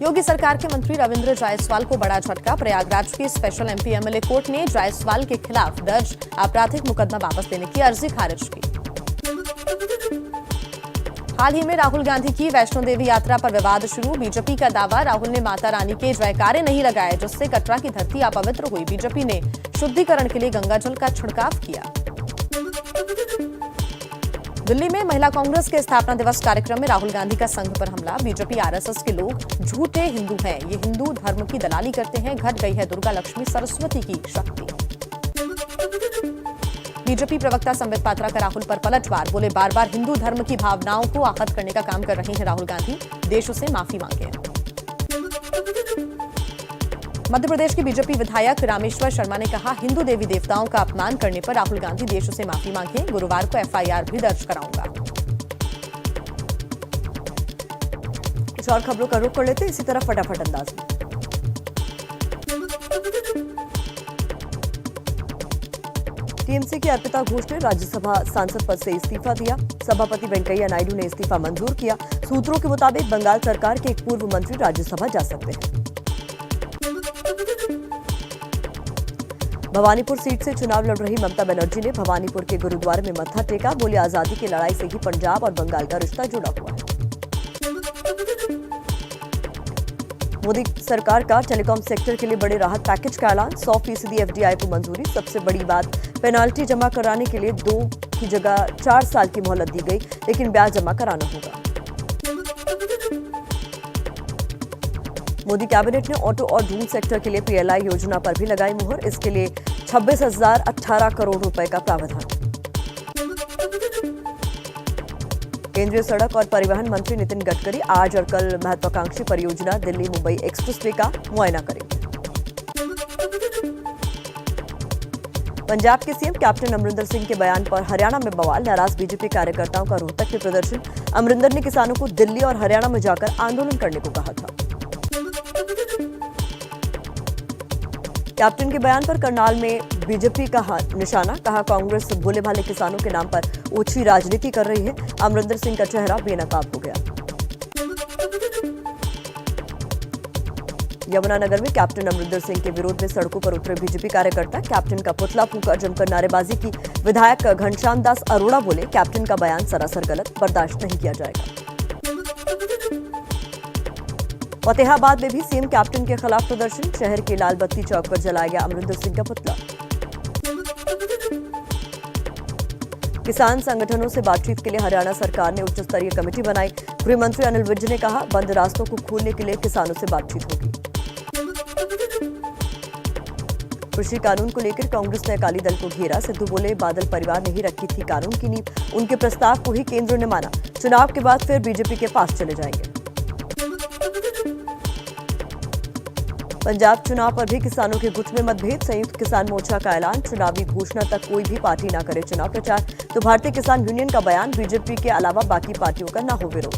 योगी सरकार के मंत्री रविंद्र जायसवाल को बड़ा झटका। प्रयागराज की स्पेशल एमपी एमएलए कोर्ट ने जायसवाल के खिलाफ दर्ज आपराधिक मुकदमा वापस लेने की अर्जी खारिज की। हाल ही में राहुल गांधी की वैष्णो देवी यात्रा पर विवाद शुरू। बीजेपी का दावा राहुल ने माता रानी के जयकारे नहीं लगाए, जिससे कटरा की धरती अपवित्र हुई। बीजेपी ने शुद्धिकरण के लिए गंगाजल का छिड़काव किया। दिल्ली में महिला कांग्रेस के स्थापना दिवस कार्यक्रम में राहुल गांधी का संघ पर हमला। बीजेपी आरएसएस के लोग झूठे हिंदू हैं, ये हिंदू धर्म की दलाली करते हैं। घट गई है दुर्गा लक्ष्मी सरस्वती की शक्ति। बीजेपी प्रवक्ता संबित पात्रा का राहुल पर पलटवार। बोले बार बार हिंदू धर्म की भावनाओं को आहत करने का काम कर रहे हैं राहुल गांधी, देश से माफी मांगे। मध्य प्रदेश की बीजेपी विधायक रामेश्वर शर्मा ने कहा हिंदू देवी देवताओं का अपमान करने पर राहुल गांधी देश से माफी मांगे। गुरुवार को एफआईआर भी दर्ज कराऊंगा। कुछ और खबरों का रुख कर लेते हैं इसी तरह फटाफट अंदाज में। टीएमसी की अर्पिता घोष ने राज्यसभा सांसद पद से इस्तीफा दिया। सभापति वेंकैया नायडू ने इस्तीफा मंजूर किया। सूत्रों के मुताबिक बंगाल सरकार के एक पूर्व मंत्री राज्यसभा जा सकते हैं। भवानीपुर सीट से चुनाव लड़ रही ममता बनर्जी ने भवानीपुर के गुरुद्वारे में मत्था टेका। बोली आजादी की लड़ाई से ही पंजाब और बंगाल का रिश्ता जुड़ा हुआ है। मोदी सरकार का टेलीकॉम सेक्टर के लिए बड़े राहत पैकेज का ऐलान। 100% एफडीआई को मंजूरी। सबसे बड़ी बात पेनाल्टी जमा कराने के लिए 2 की जगह 4 साल की मोहलत दी गई, लेकिन ब्याज जमा कराना होगा। मोदी कैबिनेट ने ऑटो और ड्रोन सेक्टर के लिए पीएलआई योजना पर भी लगाई मुहर। इसके लिए 26,018 करोड़ रुपए का प्रावधान। केंद्रीय सड़क और परिवहन मंत्री नितिन गडकरी आज और कल महत्वाकांक्षी परियोजना दिल्ली मुंबई एक्सप्रेसवे का मुआयना करेंगे। पंजाब के सीएम कैप्टन अमरिंदर सिंह के बयान पर हरियाणा में बवाल, नाराज बीजेपी कार्यकर्ताओं का रोहतक में प्रदर्शन। अमरिंदर ने किसानों को दिल्ली और हरियाणा में जाकर आंदोलन करने को कहा था। कैप्टन के बयान पर करनाल में बीजेपी का निशाना, कहा कांग्रेस भोले भाले किसानों के नाम पर ओछी राजनीति कर रही है। अमरिंदर सिंह का चेहरा बेनकाब हो गया। यमुनानगर में कैप्टन अमरिंदर सिंह के विरोध में सड़कों पर उतरे बीजेपी कार्यकर्ता, कैप्टन का पुतला फूंका, जमकर नारेबाजी की। विधायक घनश्याम दास अरोड़ा बोले, कैप्टन का बयान सरासर गलत, बर्दाश्त नहीं किया जाएगा। फतेहाबाद में भी सीएम कैप्टन के खिलाफ प्रदर्शन, शहर के लाल बत्ती चौक पर जलाया गया अमरिंदर सिंह का पुतला। किसान संगठनों से बातचीत के लिए हरियाणा सरकार ने उच्च स्तरीय कमेटी बनाई। गृह मंत्री अनिल विज ने कहा, बंद रास्तों को खोलने के लिए किसानों से बातचीत होगी। कृषि कानून को लेकर कांग्रेस ने अकाली दल को घेरा, सिद्धू बोले, बादल परिवार ने ही रखी थी कानून की नींव, उनके प्रस्ताव को ही केंद्र ने माना, चुनाव के बाद फिर बीजेपी के पास चले जाएंगे। पंजाब चुनाव पर भी किसानों के गुट में मतभेद, संयुक्त किसान मोर्चा का ऐलान, चुनावी घोषणा तक कोई भी पार्टी न करे चुनाव प्रचार। तो भारतीय किसान यूनियन का बयान, बीजेपी के अलावा बाकी पार्टियों का न हो विरोध।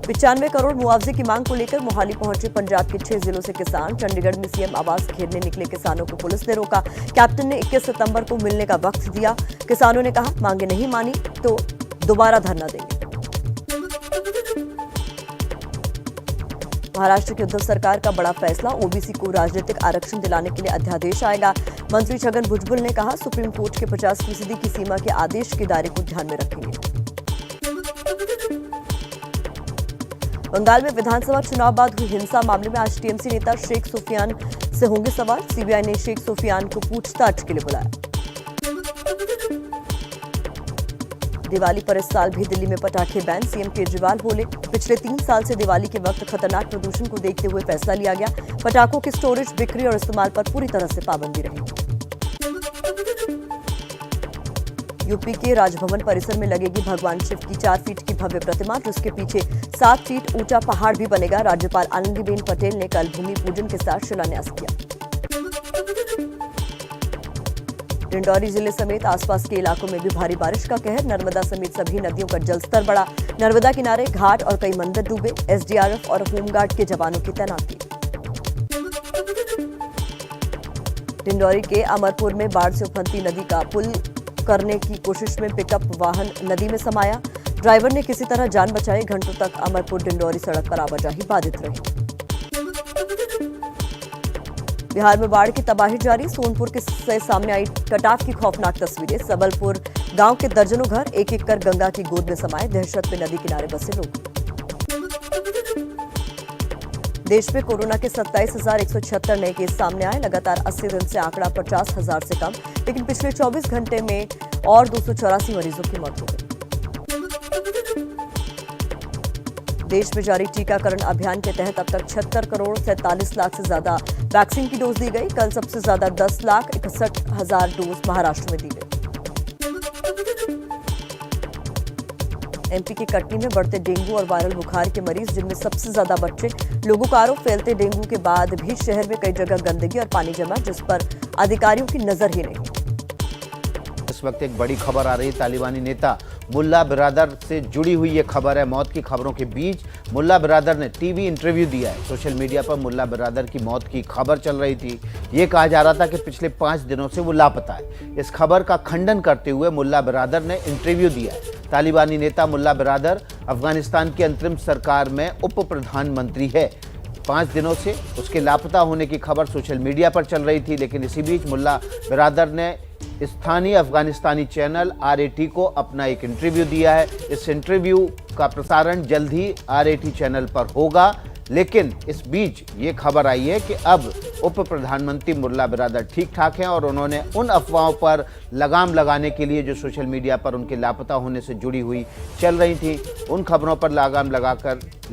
95 करोड़ मुआवजे की मांग को लेकर मोहाली पहुंचे पंजाब के 6 जिलों से किसान। चंडीगढ़ में सीएम आवास घेरने निकले किसानों को पुलिस ने रोका। कैप्टन ने 21 सितंबर को मिलने का वक्त दिया। किसानों ने कहा, मांगे नहीं मानी तो दोबारा धरना देंगे। महाराष्ट्र की उद्धव सरकार का बड़ा फैसला, ओबीसी को राजनीतिक आरक्षण दिलाने के लिए अध्यादेश आएगा। मंत्री छगन भुजबल ने कहा, सुप्रीम कोर्ट के 50% की सीमा के आदेश के दायरे को ध्यान में रखेंगे। बंगाल में विधानसभा चुनाव बाद हुई हिंसा मामले में आज टीएमसी नेता शेख सुफियान से होंगे सवाल। सीबीआई ने शेख सुफियान को पूछताछ के लिए बुलाया। दिवाली पर इस साल भी दिल्ली में पटाखे बैन, सीएम केजरीवाल बोले, पिछले 3 साल से दिवाली के वक्त खतरनाक प्रदूषण को देखते हुए फैसला लिया गया। पटाखों की स्टोरेज, बिक्री और इस्तेमाल पर पूरी तरह से पाबंदी रहेगी। यूपी के राजभवन परिसर में लगेगी भगवान शिव की 4 फीट की भव्य प्रतिमा, जिसके पीछे 7 फीट ऊंचा पहाड़ भी बनेगा। राज्यपाल आनंदीबेन पटेल ने कल भूमि पूजन के साथ शिलान्यास किया। डिंडौरी जिले समेत आसपास के इलाकों में भी भारी बारिश का कहर, नर्मदा समेत सभी नदियों का जलस्तर बढ़ा। नर्मदा किनारे घाट और कई मंदिर डूबे। एसडीआरएफ और होमगार्ड के जवानों की तैनाती। डिंडौरी के अमरपुर में बाढ़ से उफनती नदी का पुल करने की कोशिश में पिकअप वाहन नदी में समाया। ड्राइवर ने किसी तरह जान बचाई। घंटों तक अमरपुर डिंडौरी सड़क पर आवाजाही बाधित रही। बिहार में बाढ़ की तबाही जारी, सोनपुर से सामने आई कटाव की खौफनाक तस्वीरें। सबलपुर गांव के दर्जनों घर एक एक कर गंगा की गोद में समाये। दहशत में नदी किनारे बसे लोग। देश में कोरोना के 27,176 नए केस सामने आए। लगातार 80 दिन से आंकड़ा 50,000 से कम, लेकिन पिछले 24 घंटे में और 284 मरीजों की मौत हो गई। देश में जारी टीकाकरण अभियान के तहत अब तक 76 करोड़ 47 लाख से ज्यादा वैक्सीन की डोज दी गई। कल सबसे ज्यादा 10,61,000 डोज महाराष्ट्र में दी गई। एमपी के कटनी में बढ़ते डेंगू और वायरल बुखार के मरीज, जिनमें सबसे ज्यादा बच्चे। लोगों का आरोप, फैलते डेंगू के बाद भी शहर में कई जगह गंदगी और पानी जमा, जिस पर अधिकारियों की नजर ही नहीं। इस वक्त एक बड़ी खबर आ रही है, तालिबानी नेता मुल्ला बिरादर से जुड़ी हुई ये खबर है। मौत की खबरों के बीच मुल्ला बिरादर ने टीवी इंटरव्यू दिया है। सोशल मीडिया पर मुल्ला बिरादर की मौत की खबर चल रही थी। ये कहा जा रहा था कि पिछले 5 दिनों से वो लापता है। इस खबर का खंडन करते हुए मुल्ला बिरादर ने इंटरव्यू दिया है। तालिबानी नेता मुल्ला बिरादर अफगानिस्तान की अंतरिम सरकार में उप प्रधानमंत्री है। 5 दिनों से उसके लापता होने की खबर सोशल मीडिया पर चल रही थी, लेकिन इसी बीच मुल्ला बिरादर ने स्थानीय अफगानिस्तानी चैनल RAT को अपना एक इंटरव्यू दिया है। इस इंटरव्यू का प्रसारण जल्द ही RAT चैनल पर होगा, लेकिन इस बीच ये खबर आई है कि अब उप प्रधानमंत्री मुल्ला बिरादर ठीक ठाक हैं और उन्होंने उन अफवाहों पर लगाम लगाने के लिए जो सोशल मीडिया पर उनके लापता होने से जुड़ी हुई चल रही थी, उन खबरों पर लगाम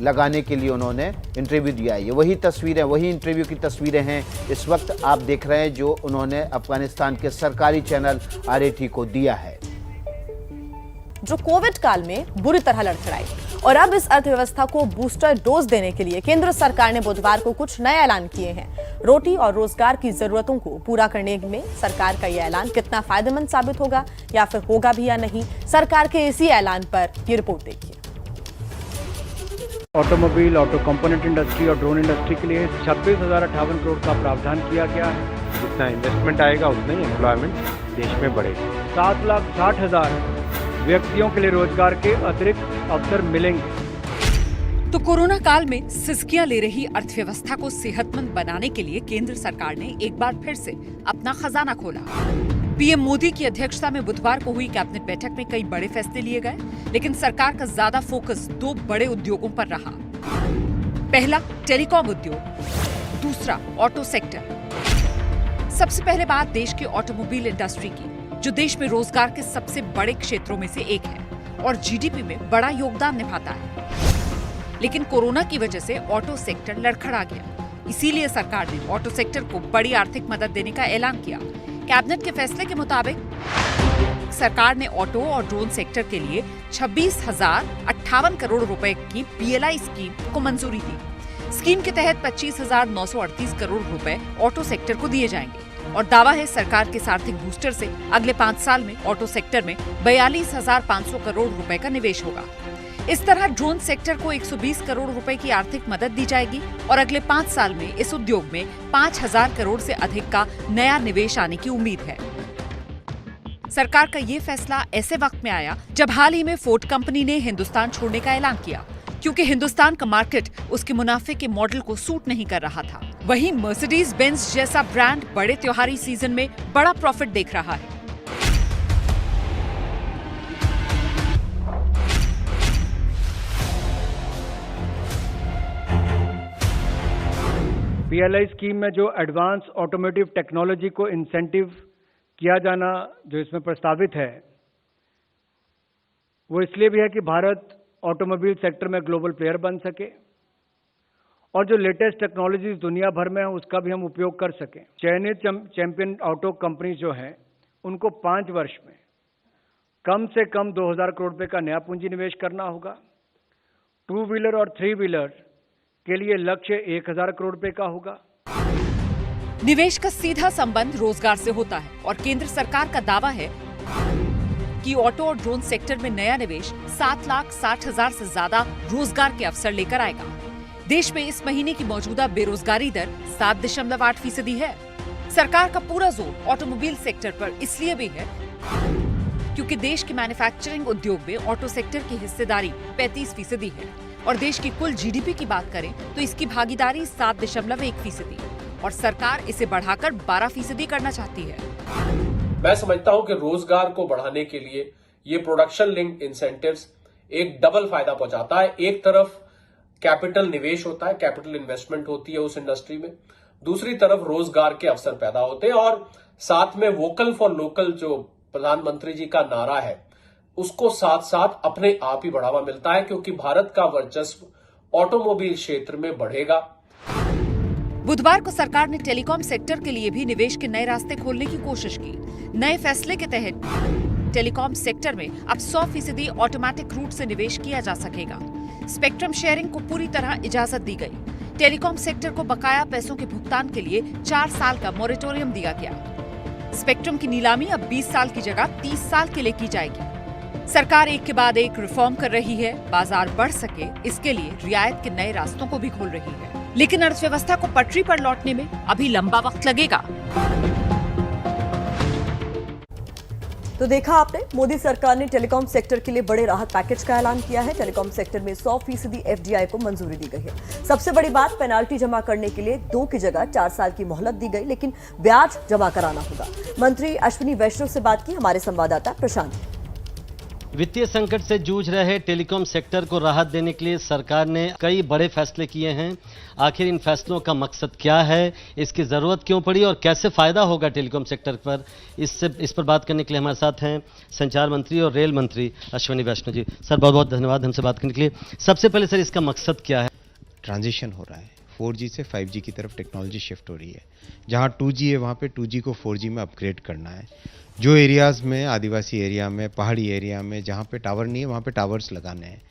लगाने के लिए उन्होंने इंटरव्यू दिया है। ये वही तस्वीरें, वही इंटरव्यू की तस्वीरें हैं इस वक्त आप देख रहे हैं, जो उन्होंने अफगानिस्तान के सरकारी चैनल RAT को दिया है। जो कोविड काल में बुरी तरह लड़खड़ाई। और अब इस अर्थव्यवस्था को बूस्टर डोज देने के लिए केंद्र सरकार ने बुधवार को कुछ नए ऐलान किए हैं। रोटी और रोजगार की जरूरतों को पूरा करने में सरकार का यह ऐलान कितना फायदेमंद साबित होगा या फिर होगा भी या नहीं, सरकार के इसी ऐलान पर ये रिपोर्ट देखिए। ऑटोमोबाइल, ऑटो कंपोनेंट इंडस्ट्री और ड्रोन इंडस्ट्री के लिए 26,058 करोड़ का प्रावधान किया गया है। जितना इन्वेस्टमेंट आएगा उतना ही एम्प्लॉयमेंट देश में बढ़ेगा। 7,60,000 व्यक्तियों के लिए रोजगार के अतिरिक्त अवसर मिलेंगे। तो कोरोना काल में सिसकियां ले रही अर्थव्यवस्था को सेहतमंद बनाने के लिए केंद्र सरकार ने एक बार फिर से अपना खजाना खोला। पीएम मोदी की अध्यक्षता में बुधवार को हुई कैबिनेट बैठक में कई बड़े फैसले लिए गए, लेकिन सरकार का ज्यादा फोकस 2 बड़े उद्योगों पर रहा। पहला टेलीकॉम उद्योग, दूसरा ऑटो सेक्टर। सबसे पहले बात देश की ऑटोमोबाइल इंडस्ट्री की, जो देश में रोजगार के सबसे बड़े क्षेत्रों में से एक है और जीडीपी में बड़ा योगदान निभाता है। लेकिन कोरोना की वजह से ऑटो सेक्टर लड़खड़ा गया। इसीलिए सरकार ने ऑटो सेक्टर को बड़ी आर्थिक मदद देने का ऐलान किया। कैबिनेट के फैसले के मुताबिक सरकार ने ऑटो और ड्रोन सेक्टर के लिए 26,058 करोड़ रुपए की पीएलआई स्कीम को मंजूरी दी। स्कीम के तहत 25,938 करोड़ रुपए ऑटो सेक्टर को दिए जाएंगे और दावा है सरकार के आर्थिक बूस्टर से अगले 5 साल में ऑटो सेक्टर में 42,500 करोड़ रुपए का निवेश होगा। इस तरह ड्रोन सेक्टर को 120 करोड़ रुपए की आर्थिक मदद दी जाएगी और अगले 5 साल में इस उद्योग में 5,000 करोड़ से अधिक का नया निवेश आने की उम्मीद है। सरकार का ये फैसला ऐसे वक्त में आया जब हाल ही में फोर्ड कंपनी ने हिंदुस्तान छोड़ने का ऐलान किया, क्योंकि हिंदुस्तान का मार्केट उसके मुनाफे के मॉडल को सूट नहीं कर रहा था। वहीं मर्सिडीज बेंज जैसा ब्रांड बड़े त्योहारी सीजन में बड़ा प्रॉफिट देख रहा है। पीएलआई स्कीम में जो एडवांस ऑटोमोटिव टेक्नोलॉजी को इंसेंटिव किया जाना जो इसमें प्रस्तावित है, वो इसलिए भी है कि भारत ऑटोमोबाइल सेक्टर में ग्लोबल प्लेयर बन सके और जो लेटेस्ट टेक्नोलॉजीज दुनिया भर में है उसका भी हम उपयोग कर सकें। चयनित चैंपियन ऑटो कंपनी जो हैं उनको 5 वर्ष में कम से कम 2,000 करोड़ रुपए का नया पूंजी निवेश करना होगा। 2 व्हीलर और 3 व्हीलर के लिए लक्ष्य 1,000 करोड़ रुपए का होगा। निवेश का सीधा संबंध रोजगार से होता है और केंद्र सरकार का दावा है कि ऑटो और ड्रोन सेक्टर में नया निवेश 7,60,000 से ज्यादा रोजगार के अवसर लेकर आएगा। देश में इस महीने की मौजूदा बेरोजगारी दर 7.8% है। सरकार का पूरा जोर ऑटोमोबाइल सेक्टर पर इसलिए भी है क्योंकि देश के मैन्युफैक्चरिंग उद्योग में ऑटो सेक्टर की हिस्सेदारी 35% है और देश की कुल जीडीपी की बात करें तो इसकी भागीदारी 7.1% और सरकार इसे बढ़ाकर 12% करना चाहती है। मैं समझता हूं कि रोजगार को बढ़ाने के लिए ये प्रोडक्शन लिंक्ड इंसेंटिव्स एक डबल फायदा पहुंचाता है। एक तरफ कैपिटल निवेश होता है, कैपिटल इन्वेस्टमेंट होती है उस इंडस्ट्री में, दूसरी तरफ रोजगार के अवसर पैदा होते हैं और साथ में वोकल फॉर लोकल जो प्रधानमंत्री जी का नारा है उसको साथ साथ अपने आप ही बढ़ावा मिलता है, क्योंकि भारत का वर्चस्व ऑटोमोबाइल क्षेत्र में बढ़ेगा। बुधवार को सरकार ने टेलीकॉम सेक्टर के लिए भी निवेश के नए रास्ते खोलने की कोशिश की। नए फैसले के तहत टेलीकॉम सेक्टर में अब 100% ऑटोमेटिक रूट से निवेश किया जा सकेगा। स्पेक्ट्रम शेयरिंग को पूरी तरह इजाजत दी गई। टेलीकॉम सेक्टर को बकाया पैसों के भुगतान के लिए 4 साल का मोरेटोरियम दिया गया। स्पेक्ट्रम की नीलामी अब 20 साल की जगह 30 साल के लिए की जाएगी। सरकार एक के बाद एक रिफॉर्म कर रही है। बाजार बढ़ सके इसके लिए रियायत के नए रास्तों को भी खोल रही है, लेकिन अर्थव्यवस्था को पटरी पर लौटने में अभी लंबा वक्त लगेगा। तो देखा आपने, मोदी सरकार ने टेलीकॉम सेक्टर के लिए बड़े राहत पैकेज का ऐलान किया है। टेलीकॉम सेक्टर में 100% एफडीआई को मंजूरी दी गई है। सबसे बड़ी बात, पेनाल्टी जमा करने के लिए 2 की जगह 4 साल की मोहलत दी गई, लेकिन ब्याज जमा कराना होगा। मंत्री अश्विनी वैष्णव से बात की हमारे संवाददाता प्रशांत। वित्तीय संकट से जूझ रहे टेलीकॉम सेक्टर को राहत देने के लिए सरकार ने कई बड़े फैसले किए हैं। आखिर इन फैसलों का मकसद क्या है, इसकी जरूरत क्यों पड़ी और कैसे फायदा होगा टेलीकॉम सेक्टर पर, इस पर बात करने के लिए हमारे साथ हैं संचार मंत्री और रेल मंत्री अश्विनी वैष्णव जी। सर बहुत बहुत धन्यवाद हमसे बात करने के लिए। सबसे पहले सर, इसका मकसद क्या है? ट्रांजिशन हो रहा है 4G से 5G की तरफ टेक्नोलॉजी शिफ्ट हो रही है। जहाँ 2G है वहाँ पे 2G को 4G में अपग्रेड करना है। जो एरियाज़ में, आदिवासी एरिया में, पहाड़ी एरिया में जहाँ पे टावर नहीं है वहाँ पे टावर्स लगाने हैं।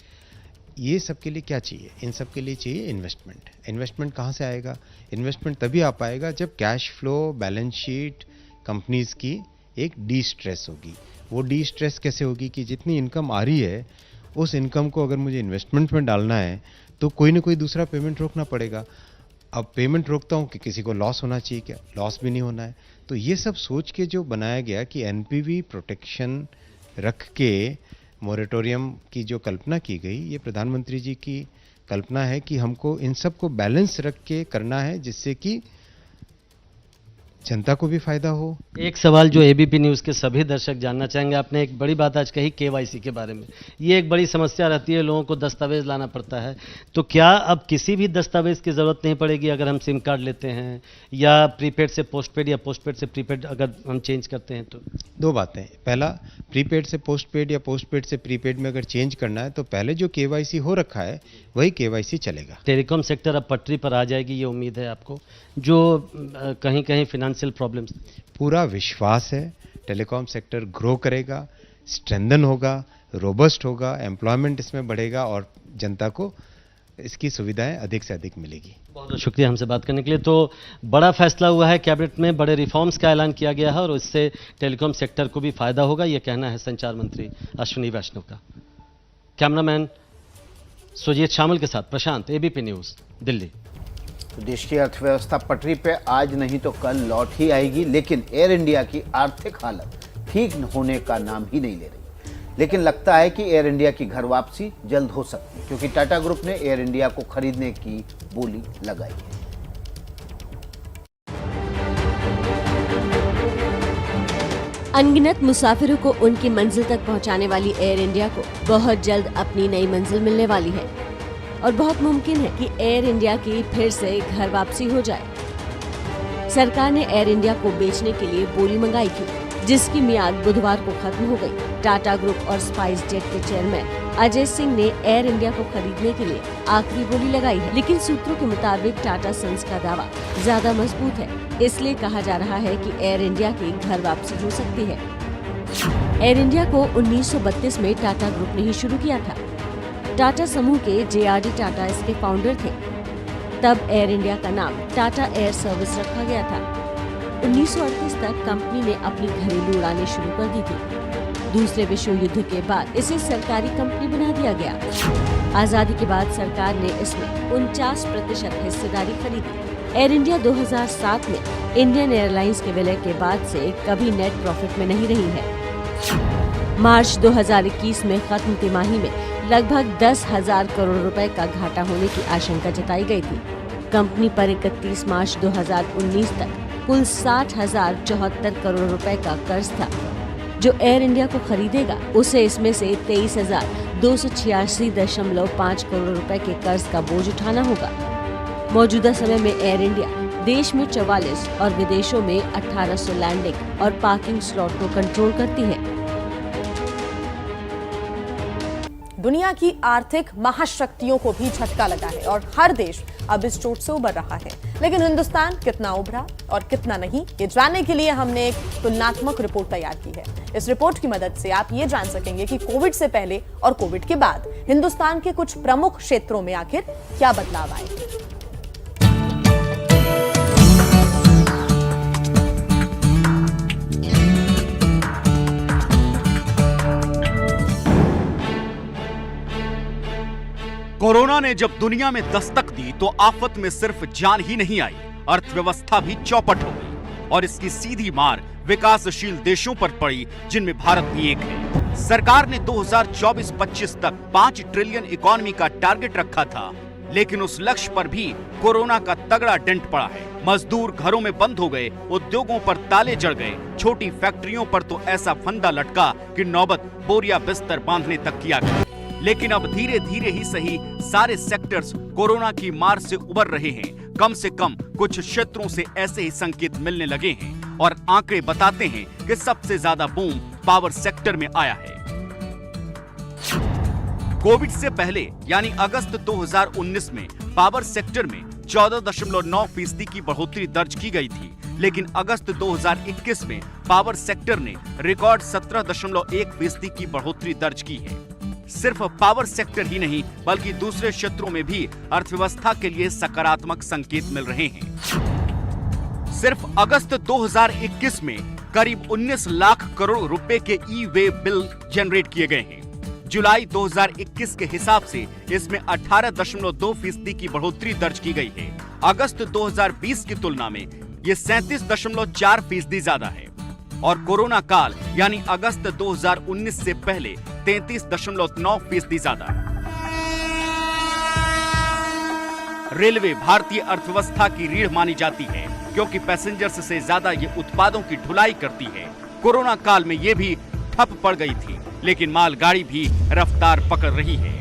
ये सब के लिए क्या चाहिए? इन सब के लिए चाहिए इन्वेस्टमेंट। इन्वेस्टमेंट कहाँ से आएगा? इन्वेस्टमेंट तभी आ पाएगा जब cash flow, balance sheet companies की एक डी स्ट्रेस होगी। वो डी स्ट्रेस कैसे होगी कि जितनी इनकम आ रही है उस इनकम को अगर मुझे इन्वेस्टमेंट में डालना है तो कोई ना कोई दूसरा पेमेंट रोकना पड़ेगा। अब पेमेंट रोकता हूँ कि किसी को लॉस होना चाहिए क्या? लॉस भी नहीं होना है। तो ये सब सोच के जो बनाया गया कि एनपीवी प्रोटेक्शन रख के मोरेटोरियम की जो कल्पना की गई, ये प्रधानमंत्री जी की कल्पना है कि हमको इन सब को बैलेंस रख के करना है जिससे कि जनता को भी फायदा हो। एक सवाल जो एबीपी न्यूज़ के सभी दर्शक जानना चाहेंगे, आपने एक बड़ी बात आज कही केवाईसी के बारे में। ये एक बड़ी समस्या रहती है, लोगों को दस्तावेज लाना पड़ता है। तो क्या अब किसी भी दस्तावेज की ज़रूरत नहीं पड़ेगी अगर हम सिम कार्ड लेते हैं या प्रीपेड से पोस्टपेड या पोस्टपेड से प्रीपेड अगर हम चेंज करते हैं तो? दो बातें। पहला, प्रीपेड से पोस्टपेड या पोस्टपेड से प्रीपेड में अगर चेंज करना है तो पहले जो केवाईसी हो रखा है वही केवाईसी चलेगा। टेलीकॉम सेक्टर अब पटरी पर आ जाएगी, ये उम्मीद है आपको? जो कहीं कहीं फाइनेंशियल प्रॉब्लम्स, पूरा विश्वास है टेलीकॉम सेक्टर ग्रो करेगा, स्ट्रेंथन होगा, रोबस्ट होगा, एम्प्लॉयमेंट इसमें बढ़ेगा और जनता को इसकी सुविधाएं अधिक से अधिक मिलेगी। बहुत बहुत शुक्रिया हमसे बात करने के लिए। तो बड़ा फैसला हुआ है कैबिनेट में, बड़े रिफॉर्म्स का ऐलान किया गया है और इससे टेलीकॉम सेक्टर को भी फायदा होगा, ये कहना है संचार मंत्री अश्विनी वैष्णव का। कैमरामैन सुजीत शामल के साथ प्रशांत, एबीपी न्यूज़, दिल्ली। तो देश की अर्थव्यवस्था पटरी पे आज नहीं तो कल लौट ही आएगी, लेकिन एयर इंडिया की आर्थिक हालत ठीक होने का नाम ही नहीं ले रही। लेकिन लगता है कि एयर इंडिया की घर वापसी जल्द हो सकती है, क्योंकि टाटा ग्रुप ने एयर इंडिया को खरीदने की बोली लगाई है। अनगिनत मुसाफिरों को उनकी मंजिल तक पहुंचाने वाली एयर इंडिया को बहुत जल्द अपनी नई मंजिल मिलने वाली है और बहुत मुमकिन है कि एयर इंडिया की फिर से घर वापसी हो जाए। सरकार ने एयर इंडिया को बेचने के लिए बोली मंगाई थी, जिसकी मियाद बुधवार को खत्म हो गई। टाटा ग्रुप और स्पाइस जेट के चेयरमैन अजय सिंह ने एयर इंडिया को खरीदने के लिए आखिरी बोली लगाई है, लेकिन सूत्रों के मुताबिक टाटा सन्स का दावा ज्यादा मजबूत है, इसलिए कहा जा रहा है कि एयर इंडिया की घर वापसी हो सकती है। एयर इंडिया को 1932 में टाटा ग्रुप ने ही शुरू किया था। टाटा समूह के जेआरडी टाटा इसके फाउंडर थे। तब एयर इंडिया का नाम टाटा एयर सर्विस रखा गया था। 1938 तक कंपनी ने अपनी घरेलू उड़ानें शुरू कर दी थी। दूसरे विश्व युद्ध के बाद इसे सरकारी कंपनी बना दिया गया। आजादी के बाद सरकार ने इसमें 49% हिस्सेदारी खरीदी। एयर इंडिया 2007 में इंडियन एयरलाइंस के विलय के बाद से कभी नेट प्रॉफिट में नहीं रही है। मार्च 2021 में खत्म तिमाही में लगभग 10,000 करोड़ रुपए का घाटा होने की आशंका जताई गई थी। कंपनी पर 31 मार्च 2019 तक कुल 60,074 करोड़ रुपए का कर्ज था। जो एयर इंडिया को खरीदेगा उसे इसमें से 23,286.5 करोड़ रुपए के कर्ज का बोझ उठाना होगा। मौजूदा समय में एयर इंडिया देश में 44 और विदेशों में 1800 लैंडिंग और पार्किंग स्लॉट को कंट्रोल करती है। दुनिया की आर्थिक महाशक्तियों को भी झटका लगा है और हर देश अब इस चोट से उबर रहा है, लेकिन हिंदुस्तान कितना उभरा और कितना नहीं, ये जानने के लिए हमने एक तुलनात्मक रिपोर्ट तैयार की है। इस रिपोर्ट की मदद से आप ये जान सकेंगे कि कोविड से पहले और कोविड के बाद हिंदुस्तान के कुछ प्रमुख क्षेत्रों में आखिर क्या बदलाव आए। कोरोना ने जब दुनिया में दस्तक दी तो आफत में सिर्फ जान ही नहीं आई, अर्थव्यवस्था भी चौपट हो गई और इसकी सीधी मार विकासशील देशों पर पड़ी, जिनमें भारत भी एक है। सरकार ने 2024-25 तक 5 ट्रिलियन इकोनॉमी का टारगेट रखा था, लेकिन उस लक्ष्य पर भी कोरोना का तगड़ा डेंट पड़ा है। मजदूर घरों में बंद हो गए, उद्योगों पर ताले जड़ गए, छोटी फैक्ट्रियों पर तो ऐसा फंदा लटका कि नौबत बोरिया बिस्तर बांधने तक की आ गई। लेकिन अब धीरे धीरे ही सही सारे सेक्टर्स कोरोना की मार से उबर रहे हैं। कम से कम कुछ क्षेत्रों से ऐसे ही संकेत मिलने लगे हैं और आंकड़े बताते हैं कि सबसे ज्यादा बूम पावर सेक्टर में आया है। कोविड से पहले यानी अगस्त 2019 में पावर सेक्टर में 14.9% की बढ़ोतरी दर्ज की गई थी, लेकिन अगस्त 2021 में पावर सेक्टर ने रिकॉर्ड 17.1% की बढ़ोतरी दर्ज की है। सिर्फ पावर सेक्टर ही नहीं बल्कि दूसरे क्षेत्रों में भी अर्थव्यवस्था के लिए सकारात्मक संकेत मिल रहे हैं। सिर्फ अगस्त 2021 में करीब 19 लाख करोड़ रुपए के ई-वे बिल जनरेट किए गए हैं। जुलाई 2021 के हिसाब से इसमें 18.2% की बढ़ोतरी दर्ज की गई है। अगस्त 2020 की तुलना में ये 37.4% ज्यादा है और कोरोना काल यानी अगस्त 2019 से पहले 33.9% ज्यादा है। रेलवे भारतीय अर्थव्यवस्था की रीढ़ मानी जाती है क्योंकि पैसेंजर्स से ज्यादा ये उत्पादों की ढुलाई करती है। कोरोना काल में ये भी ठप पड़ गई थी, लेकिन मालगाड़ी भी रफ्तार पकड़ रही है।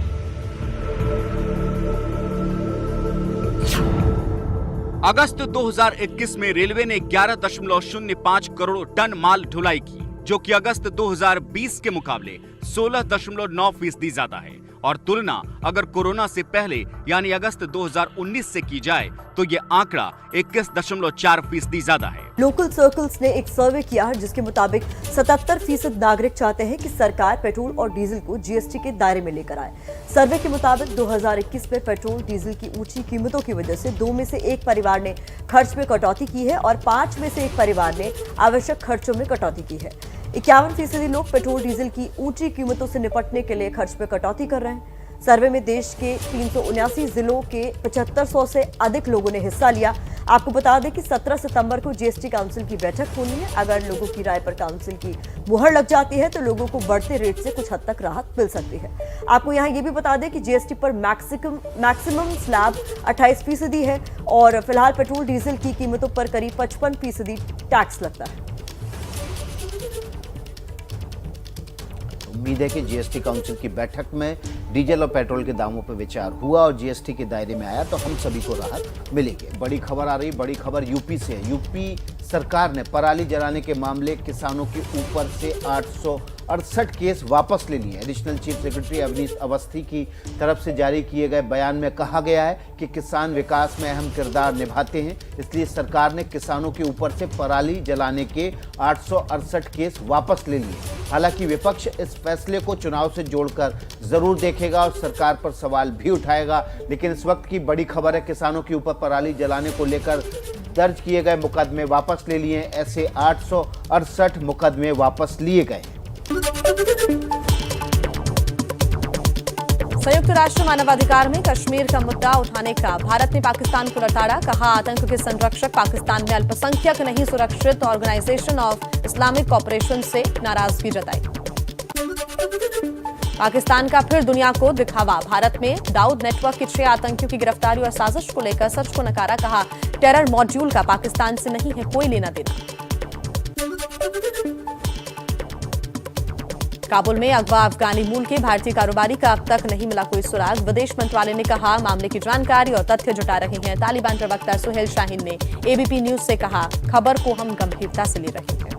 अगस्त 2021 में रेलवे ने 11.05 करोड़ टन माल ढुलाई की, जो कि अगस्त 2020 के मुकाबले 16.9% ज्यादा है और तुलना अगर कोरोना से पहले यानी अगस्त 2019 से की जाए तो ये आंकड़ा 21.4% ज्यादा है। लोकल सर्कल्स ने एक सर्वे किया है जिसके मुताबिक 77% नागरिक चाहते हैं कि सरकार पेट्रोल और डीजल को जीएसटी के दायरे में लेकर आए। सर्वे के मुताबिक 2021 में पेट्रोल डीजल की ऊंची कीमतों की वजह से 2 में से 1 परिवार ने खर्च में कटौती की है और 5 में से 1 परिवार ने आवश्यक खर्चों में कटौती की है। 51% लोग पेट्रोल डीजल की ऊंची कीमतों से निपटने के लिए खर्च में कटौती कर रहे हैं। सर्वे में देश के 379 जिलों के 7500 से अधिक लोगों ने हिस्सा लिया। आपको बता दें कि 17 सितंबर को जीएसटी काउंसिल की बैठक होनी है। अगर लोगों की राय पर काउंसिल की मुहर लग जाती है तो लोगों को बढ़ते रेट से कुछ हद तक राहत मिल सकती है। आपको यहाँ ये भी बता दें कि जीएसटी पर मैक्सिमम स्लैब 28% है और फिलहाल पेट्रोल डीजल की कीमतों पर करीब 55% टैक्स लगता है। उम्मीद है कि जीएसटी काउंसिल की बैठक में डीजल और पेट्रोल के दामों पर विचार हुआ और जीएसटी के दायरे में आया तो हम सभी को राहत मिलेगी। बड़ी खबर आ रही, बड़ी खबर यूपी से है। यूपी सरकार ने पराली जलाने के मामले किसानों के ऊपर से 868 केस वापस ले लिए। Additional chief secretary Awanish Awasthi की तरफ से जारी किए गए बयान में कहा गया है कि किसान विकास में अहम किरदार निभाते हैं, इसलिए सरकार ने किसानों के ऊपर से पराली जलाने के 868 केस वापस ले लिए। हालांकि विपक्ष इस फैसले को चुनाव से जोड़कर जरूर देखेगा और सरकार पर सवाल भी उठाएगा, लेकिन इस वक्त की बड़ी खबर है किसानों के ऊपर पराली जलाने को लेकर दर्ज किए गए मुकदमे वापस ले लिए। ऐसे 868 मुकदमे वापस लिए गए। संयुक्त राष्ट्र मानवाधिकार में कश्मीर का मुद्दा उठाने का भारत ने पाकिस्तान को लताड़ा। कहा आतंक के संरक्षक पाकिस्तान में अल्पसंख्यक नहीं सुरक्षित। ऑर्गेनाइजेशन ऑफ इस्लामिक कॉपरेशन से नाराजगी जताई। पाकिस्तान का फिर दुनिया को दिखावा। भारत में दाऊद नेटवर्क के 6 आतंकियों की गिरफ्तारी और साजिश को लेकर सच को नकारा। कहा टेरर मॉड्यूल का पाकिस्तान से नहीं है कोई लेना देना। काबुल में अगवा अफगानी मूल के भारतीय कारोबारी का अब तक नहीं मिला कोई सुराग। विदेश मंत्रालय ने कहा मामले की जानकारी और तथ्य जुटा रहे हैं। तालिबान प्रवक्ता सुहेल शाहीन ने एबीपी न्यूज से कहा खबर को हम गंभीरता से ले रहे हैं।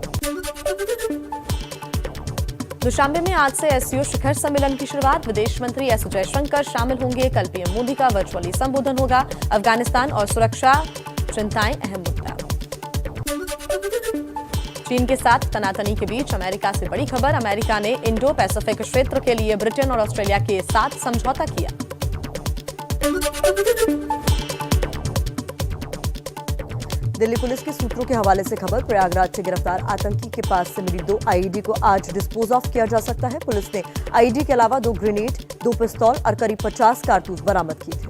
दुशांबे में आज से एससीओ शिखर सम्मेलन की शुरुआत। विदेश मंत्री एस जयशंकर शामिल होंगे। कल पीएम मोदी का वर्चुअली संबोधन होगा। अफगानिस्तान और सुरक्षा चिंताएं अहम मुद्दा। चीन के साथ तनातनी के बीच अमेरिका से बड़ी खबर। अमेरिका ने इंडो पैसिफिक क्षेत्र के लिए ब्रिटेन और ऑस्ट्रेलिया के साथ समझौता किया। दिल्ली पुलिस के सूत्रों के हवाले से खबर। प्रयागराज से गिरफ्तार आतंकी के पास से मिली 2 आईईडी को आज डिस्पोज ऑफ किया जा सकता है। पुलिस ने आईईडी के अलावा 2 ग्रेनेड, 2 पिस्तौल और करीब 50 कारतूस बरामद किए थे।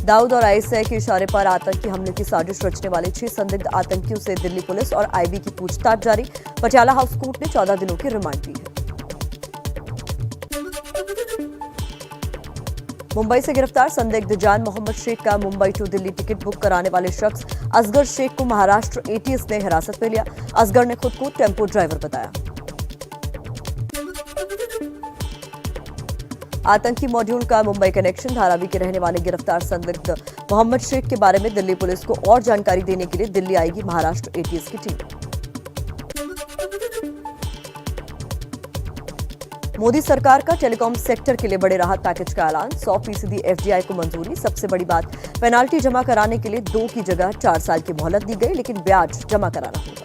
दाऊद और आईएसआई के इशारे पर आतंकी हमले की साजिश रचने वाले 6 संदिग्ध आतंकियों से दिल्ली पुलिस और आईबी की पूछताछ जारी। पटियाला हाउस कोर्ट ने 14 दिनों की रिमांड दी है। मुंबई से गिरफ्तार संदिग्ध जान मोहम्मद शेख का Mumbai to Delhi ticket book कराने वाले शख्स असगर शेख को महाराष्ट्र एटीएस ने हिरासत में लिया। असगर ने खुद को टेम्पो ड्राइवर बताया। आतंकी मॉड्यूल का मुंबई कनेक्शन। धारावी के रहने वाले गिरफ्तार संदिग्ध मोहम्मद शेख के बारे में दिल्ली पुलिस को और जानकारी देने के लिए दिल्ली आएगी महाराष्ट्र एटीएस की टीम। मोदी सरकार का टेलीकॉम सेक्टर के लिए बड़े राहत पैकेज का ऐलान। 100% एफडीआई को मंजूरी। सबसे बड़ी बात, पेनाल्टी जमा कराने के लिए 2 की जगह 4 साल की मोहलत दी गई, लेकिन ब्याज जमा कराना होगा।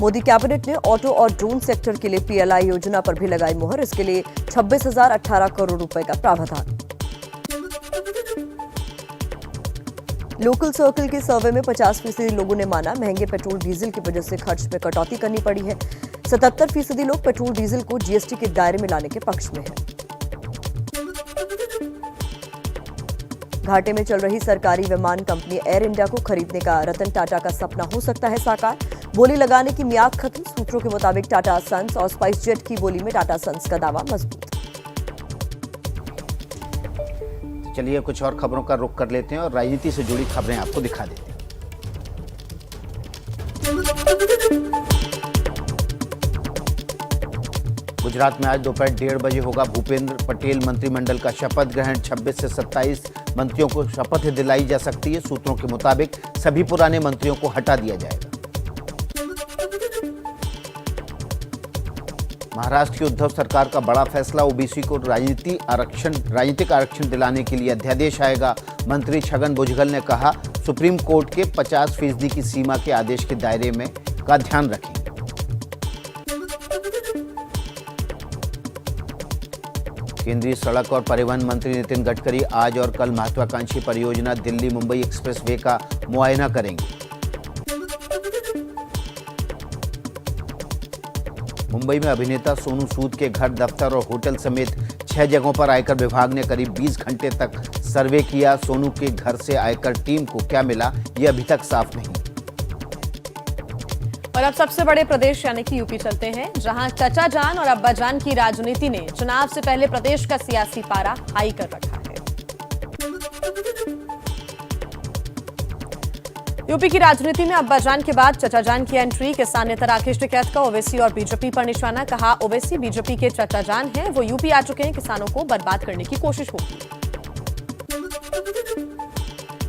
मोदी कैबिनेट ने ऑटो और ड्रोन सेक्टर के लिए पीएलआई योजना पर भी लगाई मुहर। इसके लिए 26,018 करोड़ रुपए का प्रावधान। लोकल सर्कल के सर्वे में 50% लोगों ने माना महंगे पेट्रोल डीजल की वजह से खर्च में कटौती करनी पड़ी है। 77% लोग पेट्रोल डीजल को जीएसटी के दायरे में लाने के पक्ष में हैं। घाटे में चल रही सरकारी विमान कंपनी एयर इंडिया को खरीदने का रतन टाटा का सपना हो सकता है साकार। बोली लगाने की मियाद खत्म। सूत्रों के मुताबिक टाटा सन्स और स्पाइस जेट की बोली में टाटा सन्स का दावा मजबूत। चलिए कुछ और खबरों का रुख कर लेते हैं और राजनीति से जुड़ी खबरें आपको दिखा देते हैं। गुजरात में आज दोपहर 1:30 बजे होगा भूपेंद्र पटेल मंत्रिमंडल का शपथ ग्रहण। 26 से 27 मंत्रियों को शपथ दिलाई जा सकती है। सूत्रों के मुताबिक सभी पुराने मंत्रियों को हटा दिया जाएगा। महाराष्ट्र की उद्धव सरकार का बड़ा फैसला, ओबीसी को राजनीतिक आरक्षण दिलाने के लिए अध्यादेश आएगा। मंत्री छगन भुजबल ने कहा, सुप्रीम कोर्ट के 50% की सीमा के आदेश के दायरे में का ध्यान रखेंगे। केंद्रीय सड़क और परिवहन मंत्री नितिन गडकरी आज और कल महत्वाकांक्षी परियोजना दिल्ली मुंबई एक्सप्रेसवे का मुआयना करेंगे। मुंबई में अभिनेता सोनू सूद के घर, दफ्तर और होटल समेत 6 जगहों पर आयकर विभाग ने करीब 20 घंटे तक सर्वे किया। सोनू के घर से आयकर टीम को क्या मिला, ये अभी तक साफ नहीं। और अब सबसे बड़े प्रदेश यानी कि यूपी चलते हैं, जहां चचा जान और अब्बा जान की राजनीति ने चुनाव से पहले प्रदेश का सियासी पारा हाई कर रखा है। यूपी की राजनीति में अब्बा जान के बाद चचा जान की एंट्री। किसान नेता राकेश टिकैत का ओवैसी और बीजेपी पर निशाना। कहा, ओवैसी बीजेपी के चचा जान हैं, वो यूपी आ चुके हैं, किसानों को बर्बाद करने की कोशिश होगी।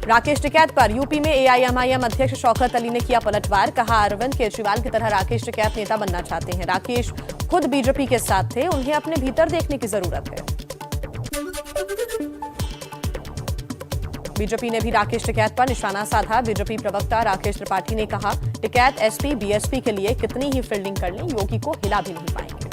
राकेश टिकैत पर यूपी में एआईएमआईएम अध्यक्ष शौकत अली ने किया पलटवार। कहा, अरविंद केजरीवाल की तरह राकेश टिकैत नेता बनना चाहते हैं। राकेश खुद बीजेपी के साथ थे, उन्हें अपने भीतर देखने की जरूरत है। बीजेपी ने भी राकेश टिकैत पर निशाना साधा। बीजेपी प्रवक्ता राकेश त्रिपाठी ने कहा, टिकैत एसपी बीएसपी के लिए कितनी ही फील्डिंग कर लें, योगी को हिला भी नहीं पाएंगे।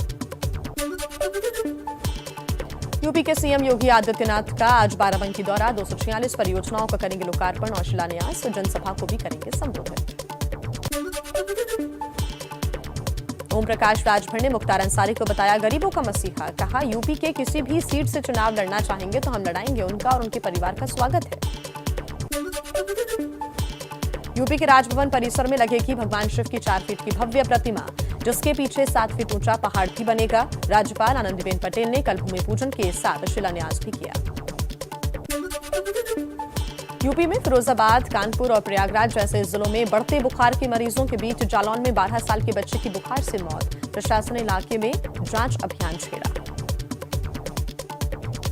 यूपी के सीएम योगी आदित्यनाथ का आज बाराबंकी दौरा। 246 परियोजनाओं का करेंगे लोकार्पण और शिलान्यास। जनसभा को भी करेंगे संबोधित। ओम प्रकाश राजभर ने मुख्तार अंसारी को बताया गरीबों का मसीहा। कहा, यूपी के किसी भी सीट से चुनाव लड़ना चाहेंगे तो हम लड़ाएंगे। उनका और उनके परिवार का स्वागत है। यूपी के राजभवन परिसर में लगेगी भगवान शिव की 4 फीट की भव्य प्रतिमा, जिसके पीछे 7 फीट ऊंचा पहाड़ भी बनेगा। राज्यपाल आनंदीबेन पटेल ने कल भूमि पूजन के साथ शिलान्यास भी किया। यूपी में फिरोजाबाद, कानपुर और प्रयागराज जैसे जिलों में बढ़ते बुखार के मरीजों के बीच जालौन में 12 साल के बच्चे की बुखार से मौत। प्रशासन ने इलाके में जांच अभियान छेड़ा।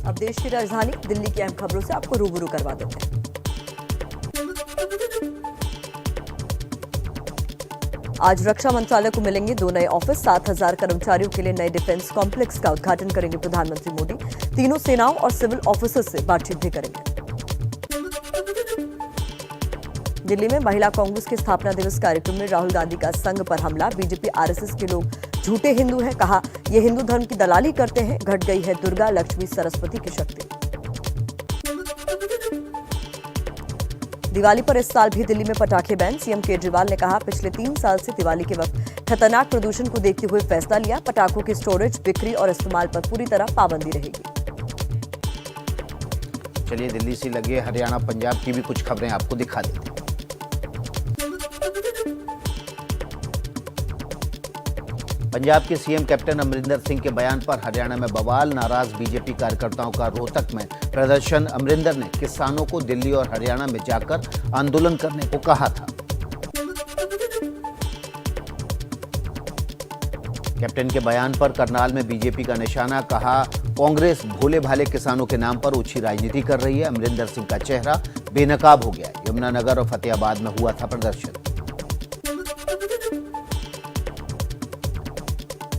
अब देश की राजधानी दिल्ली की अहम खबरों से आपको रूबरू करवा देते हैं। आज रक्षा मंत्रालय को मिलेंगे 2 नए ऑफिस। 7,000 कर्मचारियों के लिए नए डिफेंस कॉम्प्लेक्स का उद्घाटन करेंगे प्रधानमंत्री मोदी। तीनों सेनाओं और सिविल ऑफिसर्स से बातचीत भी करेंगे। दिल्ली में महिला कांग्रेस के स्थापना दिवस कार्यक्रम में राहुल गांधी का संघ पर हमला। बीजेपी आरएसएस के लोग झूठे हिंदू हैं। कहा, ये हिंदू धर्म की दलाली करते हैं। घट गई है दुर्गा, लक्ष्मी, सरस्वती की शक्ति। दिवाली पर इस साल भी दिल्ली में पटाखे बैन। सीएम केजरीवाल ने कहा, पिछले 3 साल से दिवाली के वक्त खतरनाक प्रदूषण को देखते हुए फैसला लिया। पटाखों की स्टोरेज, बिक्री और इस्तेमाल पर पूरी तरह पाबंदी रहेगी। चलिए दिल्ली से लगे हरियाणा पंजाब की भी कुछ खबरें आपको दिखा देते हैं। पंजाब के सीएम कैप्टन अमरिंदर सिंह के बयान पर हरियाणा में बवाल। नाराज बीजेपी कार्यकर्ताओं का रोहतक में प्रदर्शन। अमरिंदर ने किसानों को दिल्ली और हरियाणा में जाकर आंदोलन करने को कहा था। कैप्टन के बयान पर करनाल में बीजेपी का निशाना। कहा, कांग्रेस भोले भाले किसानों के नाम पर ऊंची राजनीति कर रही है। अमरिंदर सिंह का चेहरा बेनकाब हो गया। यमुनानगर और फतेहाबाद में हुआ था प्रदर्शन।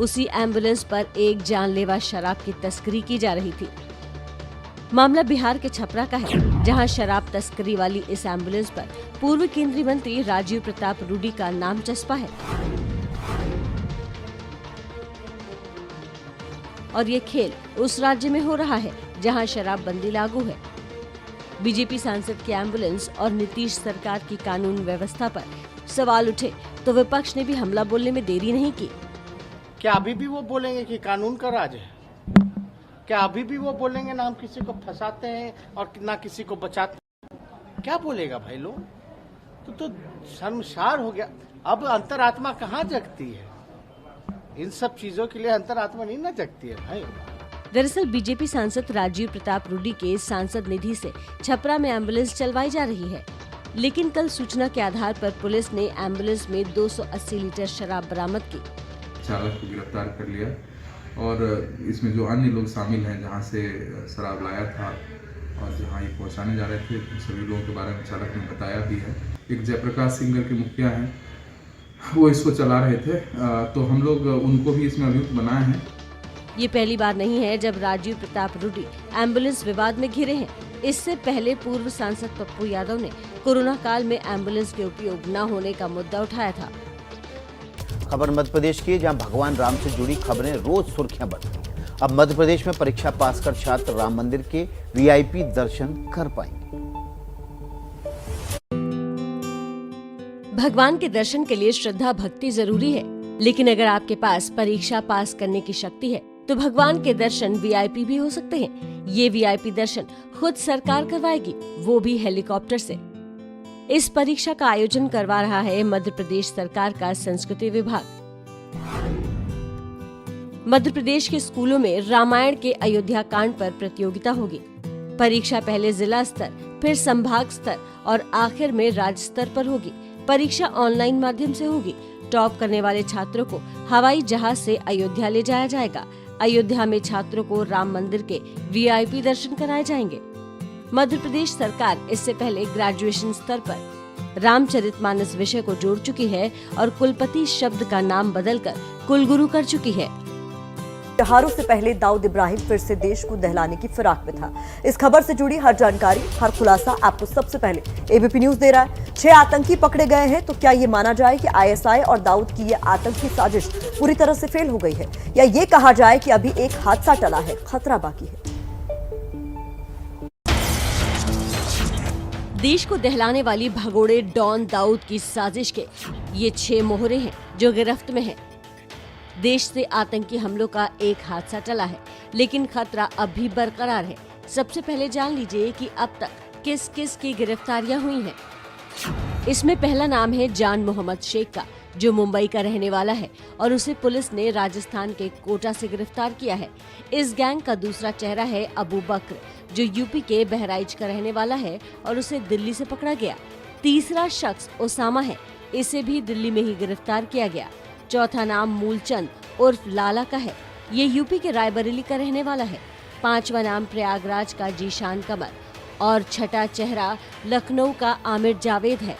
उसी एम्बुलेंस पर एक जानलेवा शराब की तस्करी की जा रही थी। मामला बिहार के छपरा का है, जहां शराब तस्करी वाली इस एम्बुलेंस पर पूर्व केंद्रीय मंत्री राजीव प्रताप रूडी का नाम चस्पा है। और ये खेल उस राज्य में हो रहा है जहां शराबबंदी लागू है। बीजेपी सांसद की एम्बुलेंस और नीतीश सरकार की कानून व्यवस्था पर सवाल उठे तो विपक्ष ने भी हमला बोलने में देरी नहीं की। क्या अभी भी वो बोलेंगे कि कानून का राज है? क्या अभी भी वो बोलेंगे ना हम किसी को फंसाते हैं और ना किसी को बचाते हैं? क्या बोलेगा भाई लोग? तो शर्मसार हो गया। अब अंतरात्मा कहाँ जगती है? इन सब चीजों के लिए अंतरात्मा नहीं ना जगती है भाई। दरअसल बीजेपी सांसद राजीव प्रताप रूडी के सांसद निधि से छपरा में एम्बुलेंस चलवाई जा रही है, लेकिन कल सूचना के आधार पर पुलिस ने एम्बुलेंस में 280 लीटर शराब बरामद की। चालक को गिरफ्तार कर लिया और इसमें जो अन्य लोग शामिल हैं, जहां से शराब लाया था और जहां ये पहुंचाने जा रहे थे, सभी लोगों के बारे में चालक ने बताया भी है। एक जयप्रकाश सिंगर के मुखिया हैं, वो इसको चला रहे थे, तो हम लोग उनको भी इसमें अभियुक्त बनाए हैं। ये पहली बार नहीं है जब राजीव प्रताप रूडी एम्बुलेंस विवाद में घिरे हैं। इससे पहले पूर्व सांसद पप्पू यादव ने कोरोना काल में एम्बुलेंस के उपयोग न होने का मुद्दा उठाया था। खबर मध्य प्रदेश की, जहां भगवान राम से जुड़ी खबरें रोज सुर्खियां बन रही। अब मध्य प्रदेश में परीक्षा पास कर छात्र राम मंदिर के वीआईपी दर्शन कर पाएंगे। भगवान के दर्शन के लिए श्रद्धा भक्ति जरूरी है, लेकिन अगर आपके पास परीक्षा पास करने की शक्ति है तो भगवान के दर्शन वीआईपी भी हो सकते हैं। ये वीआईपी दर्शन खुद सरकार करवाएगी, वो भी हेलीकॉप्टर से। इस परीक्षा का आयोजन करवा रहा है मध्य प्रदेश सरकार का संस्कृति विभाग। मध्य प्रदेश के स्कूलों में रामायण के अयोध्या कांड पर प्रतियोगिता होगी। परीक्षा पहले जिला स्तर, फिर संभाग स्तर और आखिर में राज्य स्तर पर होगी। परीक्षा ऑनलाइन माध्यम से होगी। टॉप करने वाले छात्रों को हवाई जहाज से अयोध्या ले जाया जाएगा। अयोध्या में छात्रों को राम मंदिर के वीआईपी दर्शन कराए जाएंगे। मध्य प्रदेश सरकार इससे पहले ग्रेजुएशन स्तर पर रामचरितमानस विषय को जोड़ चुकी है और कुलपति शब्द का नाम बदलकर कुलगुरु कर चुकी है। त्योहारों से पहले दाऊद इब्राहिम फिर से देश को दहलाने की फिराक में था। इस खबर से जुड़ी हर जानकारी, हर खुलासा आपको सबसे पहले एबीपी न्यूज दे रहा है। 6 आतंकी पकड़े गए हैं, तो क्या ये माना जाए कि आईएसआई और दाऊद की ये आतंकी साजिश पूरी तरह से फेल हो गई है, या ये कहा जाए कि अभी एक हादसा टला है, खतरा बाकी है? देश को दहलाने वाली भगोड़े डॉन दाऊद की साजिश के ये 6 मोहरे हैं जो गिरफ्त में हैं। देश से आतंकी हमलों का एक हादसा टला है, लेकिन खतरा अब भी बरकरार है। सबसे पहले जान लीजिए कि अब तक किस किस की गिरफ्तारियां हुई हैं। इसमें पहला नाम है जान मोहम्मद शेख का, जो मुंबई का रहने वाला है और उसे पुलिस ने राजस्थान के कोटा से गिरफ्तार किया है। इस गैंग का दूसरा चेहरा है अबू बकर, जो यूपी के बहराइच का रहने वाला है और उसे दिल्ली से पकड़ा गया। तीसरा शख्स ओसामा है, इसे भी दिल्ली में ही गिरफ्तार किया गया। चौथा नाम मूलचंद उर्फ लाला का है, ये यूपी के रायबरेली का रहने वाला है। पांचवा नाम प्रयागराज का जीशान कमर और छठा चेहरा लखनऊ का आमिर जावेद है।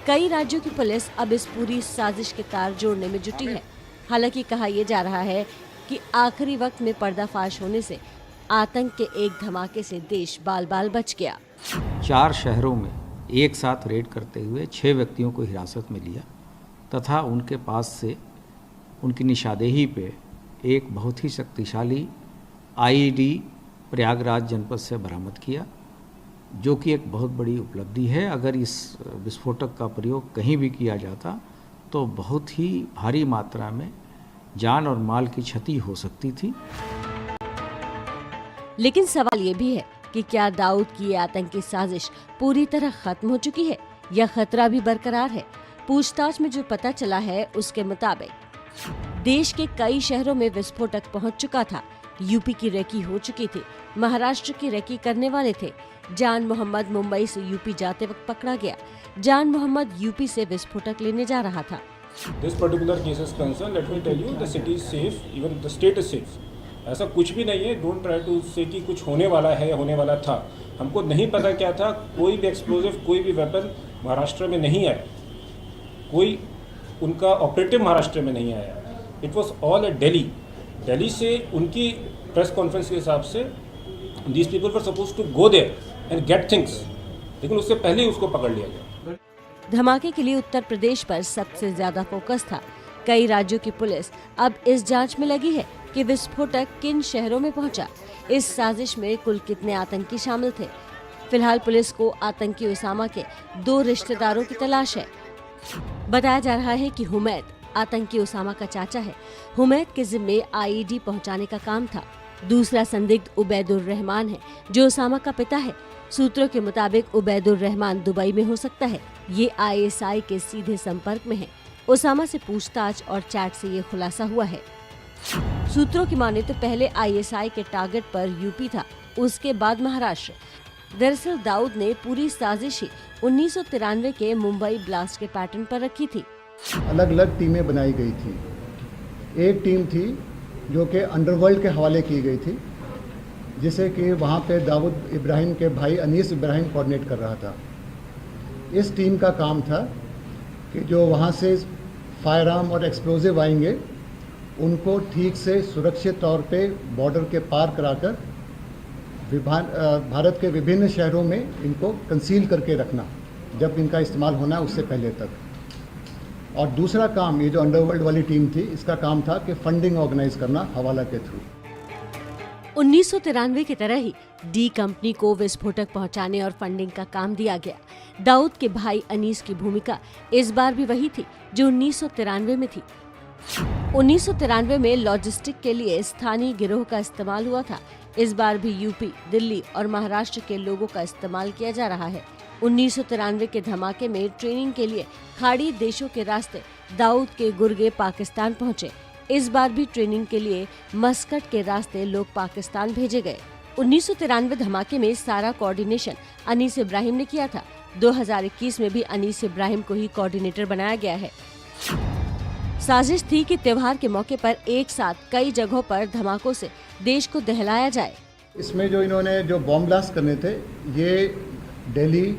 कई राज्यों की पुलिस अब इस पूरी साजिश के तार जोड़ने में जुटी है। हालांकि कहा यह जा रहा है कि आखिरी वक्त में पर्दाफाश होने से आतंक के एक धमाके से देश बाल बाल बच गया। 4 शहरों में एक साथ रेड करते हुए 6 व्यक्तियों को हिरासत में लिया तथा उनके पास से उनकी निशानदेही पे एक बहुत ही शक्तिशाली आईईडी प्रयागराज जनपद से बरामद किया, जो कि एक बहुत बड़ी उपलब्धि है। अगर इस विस्फोटक का प्रयोग कहीं भी किया जाता तो बहुत ही भारी मात्रा में जान और माल की क्षति हो सकती थी। लेकिन सवाल ये भी है कि क्या दाऊद की ये आतंकी साजिश पूरी तरह खत्म हो चुकी है या खतरा भी बरकरार है? पूछताछ में जो पता चला है उसके मुताबिक देश के कई शहरों में विस्फोटक पहुंच चुका था। यूपी की रेकी हो चुकी थी, महाराष्ट्र की रेकी करने वाले थे। जान मोहम्मद मुंबई से यूपी जाते वक्त पकड़ा गया। जान मोहम्मद यूपी से विस्फोटक लेने जा रहा था। This particular case is concerned, let me tell you, the city is safe, even the state is safe. ऐसा कुछ भी नहीं है। डोंट ट्राई टू से कि कुछ होने वाला है या होने वाला था। हमको नहीं पता क्या था। कोई भी एक्सप्लोजिव, कोई भी वेपन महाराष्ट्र में नहीं आया। कोई उनका ऑपरेटिव महाराष्ट्र में नहीं आया। It was all at Delhi. Delhi से उनकी प्रेस कॉन्फ्रेंस के हिसाब से these people were suppose to go there and get things, लेकिन उससे पहले ही उसको पकड़ लिया गया। धमाके के लिए उत्तर प्रदेश पर सबसे ज्यादा फोकस था। कई राज्यों की पुलिस अब इस जांच में लगी है कि विस्फोटक किन शहरों में पहुंचा, इस साजिश में कुल कितने आतंकी शामिल थे। फिलहाल पुलिस को आतंकी उसामा के 2 रिश्तेदारों की तलाश है। बताया जा रहा है कि हुमैद आतंकी उसामा का चाचा है। हुमैद के जिम्मे आईईडी पहुंचाने का काम था। दूसरा संदिग्ध उबैदुर रहमान है, जो उसामा का पिता है। सूत्रों के मुताबिक उबैदुर रहमान दुबई में हो सकता है। ये आईएसआई के सीधे संपर्क में है। उसामा से पूछताछ और चैट से ये खुलासा हुआ है। सूत्रों की माने तो पहले आईएसआई के टारगेट पर यूपी था, उसके बाद महाराष्ट्र। दरअसल दाऊद ने पूरी साजिश ही 1993 के मुंबई ब्लास्ट के पैटर्न पर रखी थी। अलग अलग टीमें बनाई गई थी। एक टीम थी जो कि अंडरवर्ल्ड के हवाले की गई थी, जिसे कि वहाँ पे दाऊद इब्राहिम के भाई अनीस इब्राहिम कोऑर्डिनेट कर रहा था। इस टीम का काम था कि जो वहाँ से फायर आर्म और एक्सप्लोजिव आएंगे उनको ठीक से सुरक्षित तौर पे बॉर्डर के पार कराकर भारत के विभिन्न शहरों में इनको कंसील करके रखना, जब इनका इस्तेमाल होना है उससे पहले तक। और दूसरा काम, ये जो अंडरवर्ल्ड वाली टीम थी, इसका काम था कि फंडिंग ऑर्गेनाइज करना हवाला के थ्रू। 1993 की तरह ही डी कंपनी को विस्फोटक पहुंचाने और फंडिंग का काम दिया गया। दाऊद के भाई अनीस की भूमिका इस बार भी वही थी जो 1993 में थी। 1993 में लॉजिस्टिक के लिए स्थानीय गिरोह का इस्तेमाल हुआ था। इस बार भी यूपी, दिल्ली और महाराष्ट्र के लोगों का इस्तेमाल किया जा रहा है। 1993 के धमाके में ट्रेनिंग के लिए खाड़ी देशों के रास्ते दाऊद के गुर्गे पाकिस्तान पहुंचे। इस बार भी ट्रेनिंग के लिए मस्कट के रास्ते लोग पाकिस्तान भेजे गए। 1993 धमाके में सारा कोऑर्डिनेशन अनीस इब्राहिम ने किया था। 2021 में भी अनीस इब्राहिम को ही कोऑर्डिनेटर बनाया गया है। साजिश थी कि त्योहार के मौके पर एक साथ कई जगहों पर धमाकों से देश को दहलाया जाए। इसमें जो इन्होंने जो बॉम्ब ब्लास्ट करने थे, ये दिल्ली,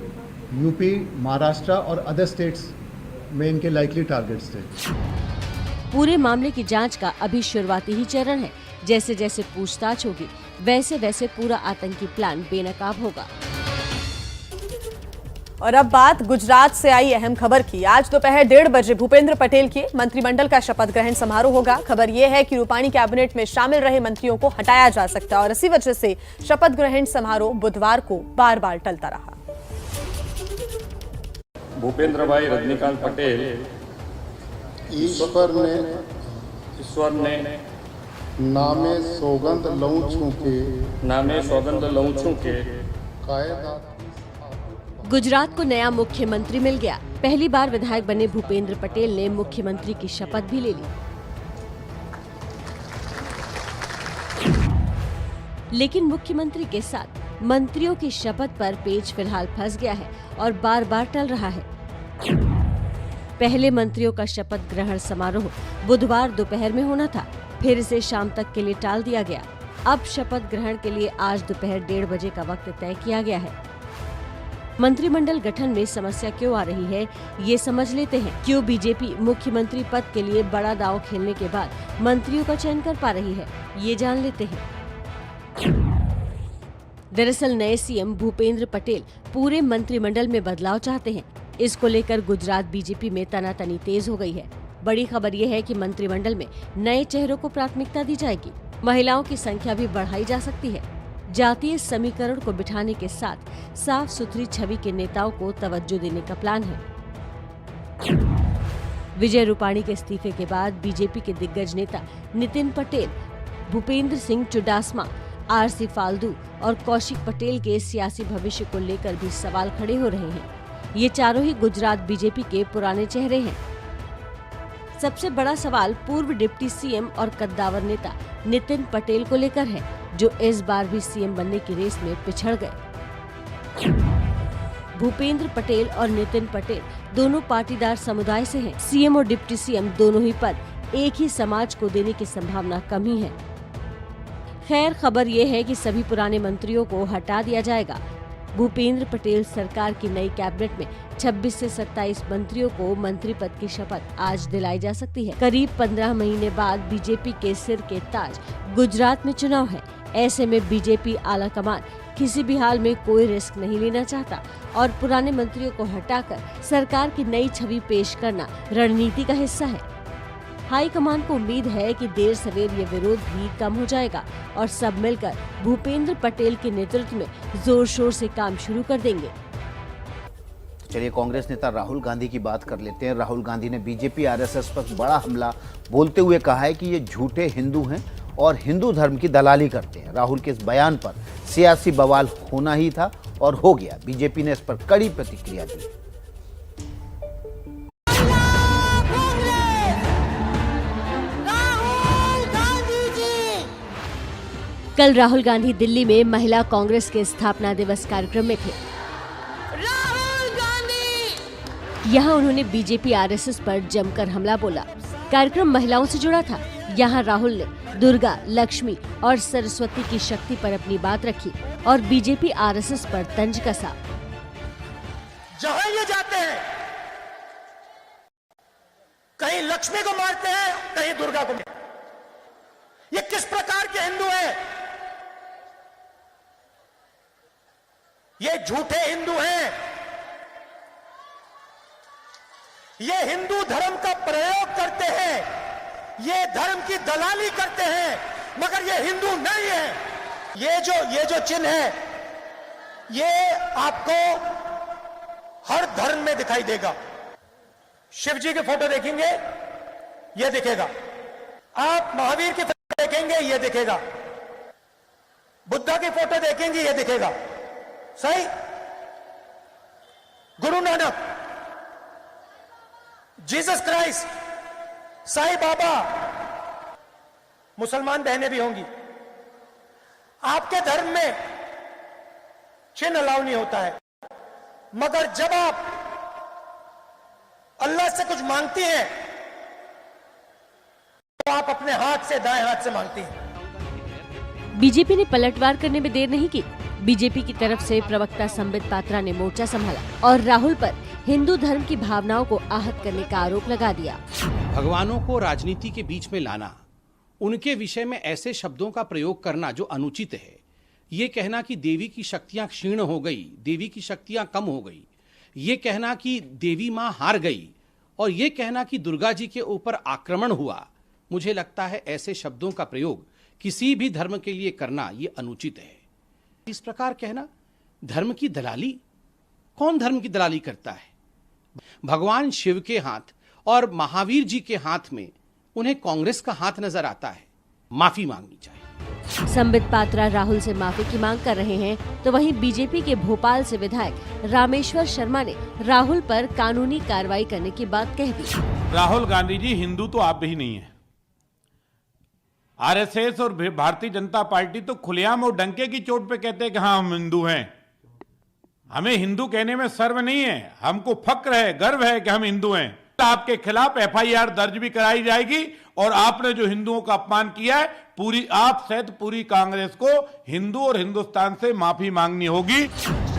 यूपी, महाराष्ट्र और अदर स्टेट्स में इनके लाइकली टारगेट्स थे। पूरे मामले की जांच का अभी शुरुआती ही चरण है। जैसे जैसे पूछताछ होगी वैसे वैसे पूरा आतंकी प्लान बेनकाब होगा। और अब बात गुजरात से आई अहम खबर की। आज दोपहर 1:30 बजे भूपेंद्र पटेल के मंत्रिमंडल का शपथ ग्रहण समारोह होगा। खबर यह है कि रूपाणी कैबिनेट में शामिल रहे मंत्रियों को हटाया जा सकता है और इसी वजह से शपथ ग्रहण समारोह बुधवार को बार बार टलता रहा। भूपेंद्र भाई रजनीकांत पटेल ईश्वर ने नामे सौगंध लऊं छूके कायदा। गुजरात को नया मुख्यमंत्री मिल गया। पहली बार विधायक बने भूपेंद्र पटेल ने मुख्यमंत्री की शपथ भी ले ली। लेकिन मुख्यमंत्री के साथ मंत्रियों की शपथ पर पेच फिलहाल फंस गया है और बार बार टल रहा है। पहले मंत्रियों का शपथ ग्रहण समारोह बुधवार दोपहर में होना था, फिर इसे शाम तक के लिए टाल दिया गया। अब शपथ ग्रहण के लिए आज दोपहर 1:30 बजे का वक्त तय किया गया है। मंत्रिमंडल गठन में समस्या क्यों आ रही है, ये समझ लेते हैं। क्यों बीजेपी मुख्यमंत्री पद के लिए बड़ा दांव खेलने के बाद मंत्रियों का चयन कर पा रही है, ये जान लेते हैं। दरअसल नए सीएम भूपेंद्र पटेल पूरे मंत्रिमंडल में बदलाव चाहते हैं। इसको लेकर गुजरात बीजेपी में तनातनी तेज हो गई है। बड़ी खबर यह है कि मंत्रिमंडल में नए चेहरों को प्राथमिकता दी जाएगी। महिलाओं की संख्या भी बढ़ाई जा सकती है। जातीय समीकरण को बिठाने के साथ साफ सुथरी छवि के नेताओं को तवज्जो देने का प्लान है। विजय रूपाणी के इस्तीफे के बाद बीजेपी के दिग्गज नेता नितिन पटेल, भूपेंद्र सिंह चुडासमा, आरसी फाल्दू और कौशिक पटेल के सियासी भविष्य को लेकर भी सवाल खड़े हो रहे हैं। ये चारों ही गुजरात बीजेपी के पुराने चेहरे हैं। सबसे बड़ा सवाल पूर्व डिप्टी सीएम और कद्दावर नेता नितिन पटेल को लेकर है, जो इस बार भी सीएम बनने की रेस में पिछड़ गए। भूपेंद्र पटेल और नितिन पटेल दोनों पाटीदार समुदाय से हैं। सीएम और डिप्टी सीएम दोनों ही पद एक ही समाज को देने की संभावना कम ही है। खैर, खबर ये है कि सभी पुराने मंत्रियों को हटा दिया जाएगा। भूपेंद्र पटेल सरकार की नई कैबिनेट में 26 से 27 मंत्रियों को मंत्री पद की शपथ आज दिलाई जा सकती है। करीब 15 महीने बाद बीजेपी के सिर के ताज गुजरात में चुनाव है। ऐसे में बीजेपी आला कमान किसी भी हाल में कोई रिस्क नहीं लेना चाहता और पुराने मंत्रियों को हटाकर सरकार की नई छवि पेश करना रणनीति का हिस्सा है। हाईकमान को उम्मीद है कि देर सवेर ये विरोध भी कम हो जाएगा और सब मिलकर भूपेंद्र पटेल के नेतृत्व में जोर शोर से काम शुरू कर देंगे। चलिए कांग्रेस नेता राहुल गांधी की बात कर लेते हैं। राहुल गांधी ने बीजेपी आरएसएस पर बड़ा हमला बोलते हुए कहा है कि ये झूठे हिंदू हैं और हिंदू धर्म की दलाली करते हैं। राहुल के इस बयान पर सियासी बवाल होना ही था और हो गया। बीजेपी ने इस पर कड़ी प्रतिक्रिया दी। कल राहुल गांधी दिल्ली में महिला कांग्रेस के स्थापना दिवस कार्यक्रम में थे। यहाँ उन्होंने बीजेपी आरएसएस पर जमकर हमला बोला। कार्यक्रम महिलाओं से जुड़ा था। यहाँ राहुल ने दुर्गा, लक्ष्मी और सरस्वती की शक्ति पर अपनी बात रखी और बीजेपी आरएसएस पर तंज कसा। जहाँ ये जाते हैं कहीं लक्ष्मी को मारते हैं, कहीं दुर्गा को। ये किस प्रकार के हिंदू हैं? ये झूठे हिंदू हैं। ये हिंदू धर्म का प्रयोग करते हैं, ये धर्म की दलाली करते हैं, मगर ये हिंदू नहीं है। ये जो चिन्ह है ये आपको हर धर्म में दिखाई देगा। शिव जी की फोटो देखेंगे ये दिखेगा, आप महावीर की फोटो देखेंगे ये दिखेगा, बुद्धा की फोटो देखेंगे ये दिखेगा। सही? गुरु नानक, जीसस क्राइस्ट, साईं बाबा, मुसलमान बहनें भी होंगी। आपके धर्म में चिन्ह अलाउ नहीं होता है, मगर जब आप अल्लाह से कुछ मांगती हैं तो आप अपने हाथ से, दाएं हाथ से मांगती हैं। बीजेपी ने पलटवार करने में देर नहीं की। बीजेपी की तरफ से प्रवक्ता संबित पात्रा ने मोर्चा संभाला और राहुल पर हिंदू धर्म की भावनाओं को आहत करने का आरोप लगा दिया। भगवानों को राजनीति के बीच में लाना, उनके विषय में ऐसे शब्दों का प्रयोग करना जो अनुचित है, ये कहना कि देवी की शक्तियां क्षीण हो गई, देवी की शक्तियां कम हो गई, ये कहना कि देवी मां हार गई और ये कहना कि दुर्गा जी के ऊपर आक्रमण हुआ, मुझे लगता है ऐसे शब्दों का प्रयोग किसी भी धर्म के लिए करना ये अनुचित है। इस प्रकार कहना धर्म की दलाली, कौन धर्म की दलाली करता है? भगवान शिव के हाथ और महावीर जी के हाथ में उन्हें कांग्रेस का हाथ नजर आता है। माफी मांगनी चाहिए। संबित पात्रा राहुल से माफी की मांग कर रहे हैं, तो वहीं बीजेपी के भोपाल से विधायक रामेश्वर शर्मा ने राहुल पर कानूनी कार्रवाई करने की बात कह दी। राहुल गांधी जी, हिंदू तो आप भी नहीं है। आरएसएस और भारतीय जनता पार्टी तो खुलेआम और डंके की चोट पे कहते हैं कि हाँ हम हिंदू हैं। हमें हिंदू कहने में शर्म नहीं है, हमको फक्र है, गर्व है कि हम हिंदू हैं। आपके खिलाफ एफआईआर दर्ज भी कराई जाएगी और आपने जो हिंदुओं का अपमान किया है, आप सहित पूरी कांग्रेस को, हिंदू और हिंदुस्तान से माफी मांगनी होगी।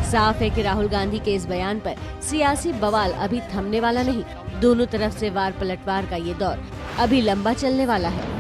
साफ है कि राहुल गांधी के इस बयान पर सियासी बवाल अभी थमने वाला नहीं। दोनों तरफ से वार पलटवार का ये दौर अभी लंबा चलने वाला है।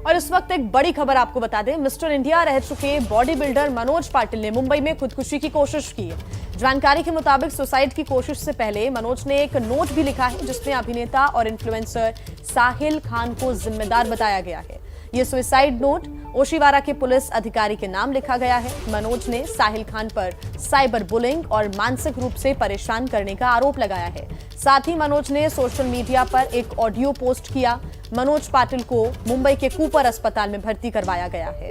और इस वक्त एक बड़ी खबर आपको बता दें, मिस्टर इंडिया रह चुके बॉडी बिल्डर मनोज पाटिल ने मुंबई में खुदकुशी की कोशिश की है। जानकारी के मुताबिक सुसाइड की कोशिश से पहले मनोज ने एक नोट भी लिखा है जिसमें अभिनेता और इन्फ्लुएंसर साहिल खान को जिम्मेदार बताया गया है। ये सुसाइड नोट ओशिवारा के पुलिस अधिकारी के नाम लिखा गया है। मनोज ने साहिल खान पर साइबर बुलिंग और मानसिक रूप से परेशान करने का आरोप लगाया है। साथ ही मनोज ने सोशल मीडिया पर एक ऑडियो पोस्ट किया। मनोज पाटिल को मुंबई के कूपर अस्पताल में भर्ती करवाया गया है।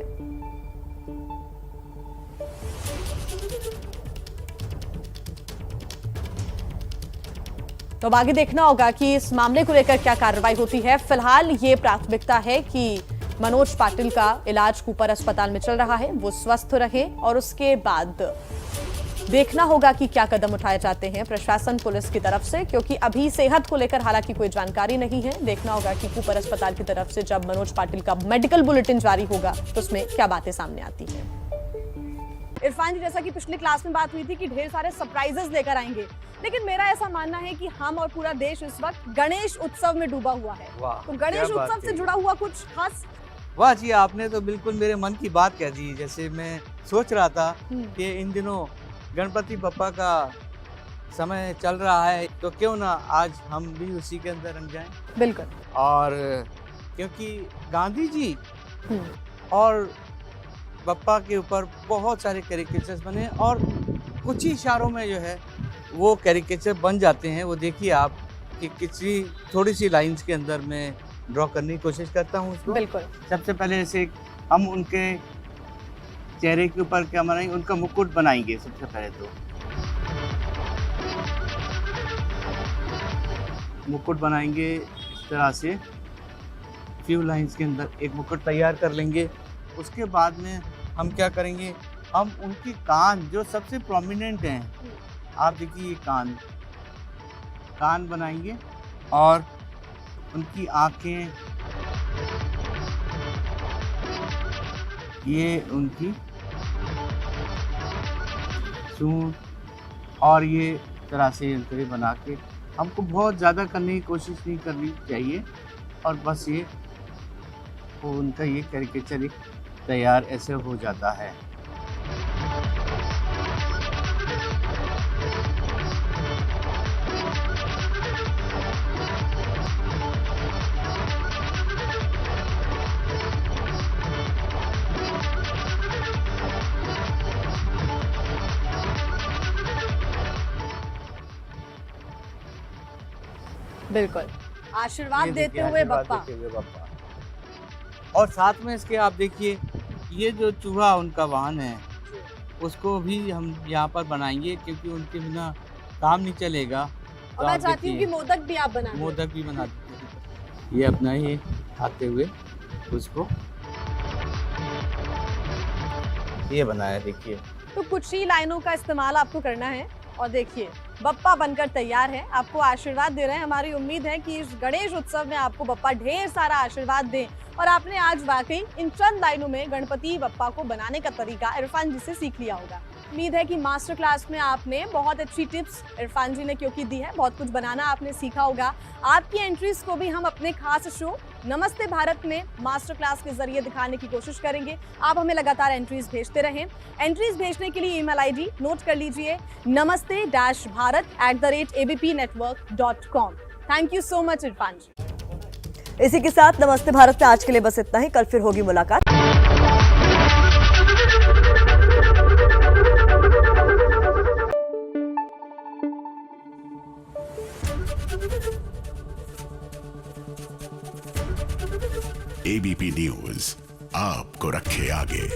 तो अब आगे देखना होगा कि इस मामले को लेकर क्या कार्रवाई होती है। फिलहाल ये प्राथमिकता है कि मनोज पाटिल का इलाज कूपर अस्पताल में चल रहा है, वो स्वस्थ रहे और उसके बाद देखना होगा कि क्या कदम उठाए जाते हैं प्रशासन, पुलिस की तरफ से, क्योंकि अभी सेहत को लेकर हालांकि कोई जानकारी नहीं है। देखना होगा कि कूपर अस्पताल की तरफ से जब मनोज पाटिल का मेडिकल बुलेटिन जारी होगा तो उसमें क्या बातें सामने आती हैं। इरफान जी, जैसा कि पिछली क्लास में बात हुई थी कि ढेर सारे सरप्राइजेस लेकर आएंगे, लेकिन मेरा ऐसा मानना है कि हम और पूरा देश इस वक्त गणेश उत्सव में डूबा हुआ है। तो गणेश उत्सव से जुड़ा हुआ कुछ खास? वाह जी, आपने तो बिल्कुल मेरे मन की बात कह दी। जैसे मैं सोच रहा था कि इन दिनों गणपति बप्पा का समय चल रहा है, तो क्यों ना आज हम भी उसी के अंदर रंग जाएं। बिल्कुल। और क्योंकि गांधी जी और बप्पा के ऊपर बहुत सारे कैरिकेचर्स बने और कुछ ही इशारों में जो है वो कैरिकेचर बन जाते हैं। वो देखिए आप कि किसी थोड़ी सी लाइंस के अंदर मैं ड्रॉ करने की कोशिश करता हूँ उसको। बिल्कुल। सबसे पहले जैसे हम उनके चेहरे के ऊपर क्या बनाएंगे, उनका मुकुट बनाएंगे सबसे पहले। तो मुकुट बनाएंगे इस तरह से, फ्यू लाइंस के अंदर एक मुकुट तैयार कर लेंगे। उसके बाद में हम क्या करेंगे, हम उनकी कान जो सबसे प्रोमिनेंट हैं, आप देखिए ये कान बनाएंगे और उनकी आँखें, ये उनकी सूंड और ये तरह से अंतरे बना के, हमको बहुत ज़्यादा करने की कोशिश नहीं करनी चाहिए और बस ये उनका ये कैरिकेचर एक तैयार ऐसे हो जाता है। बिल्कुल, आशीर्वाद देते हुए बप्पा। और साथ में इसके आप देखिए ये जो चूहा उनका वाहन है, उसको भी हम यहाँ पर बनाएंगे क्योंकि उनके बिना काम नहीं चलेगा। और मैं चाहती हूँ कि मोदक भी आप बना दें। मोदक भी बना दीजिए। ये अपना ही खाते हुए उसको ये बनाया, देखिए। तो कुछ ही लाइनों का इस्तेमाल आपको करना है और देखिए बप्पा बनकर तैयार है, आपको आशीर्वाद दे रहे हैं। हमारी उम्मीद है कि इस गणेश उत्सव में आपको बप्पा ढेर सारा आशीर्वाद दें और आपने आज वाकई इन चंद लाइनों में गणपति बप्पा को बनाने का तरीका इरफान जी से सीख लिया होगा। उम्मीद है कि मास्टर क्लास में आपने बहुत अच्छी टिप्स इरफान जी ने क्योंकि दी है, बहुत कुछ बनाना आपने सीखा होगा। आपकी एंट्रीज को भी हम अपने खास शो नमस्ते भारत में मास्टर क्लास के जरिए दिखाने की कोशिश करेंगे। आप हमें लगातार एंट्रीज भेजते रहें। एंट्रीज भेजने के लिए ईमेल आईडी नोट कर लीजिए, namaste-bharat@abpnetwork.com। Thank you so much Irfan ji. इसी के साथ नमस्ते भारत में आज के लिए बस इतना ही। कल फिर होगी मुलाकात। एबीपी न्यूज आपको रखे आगे।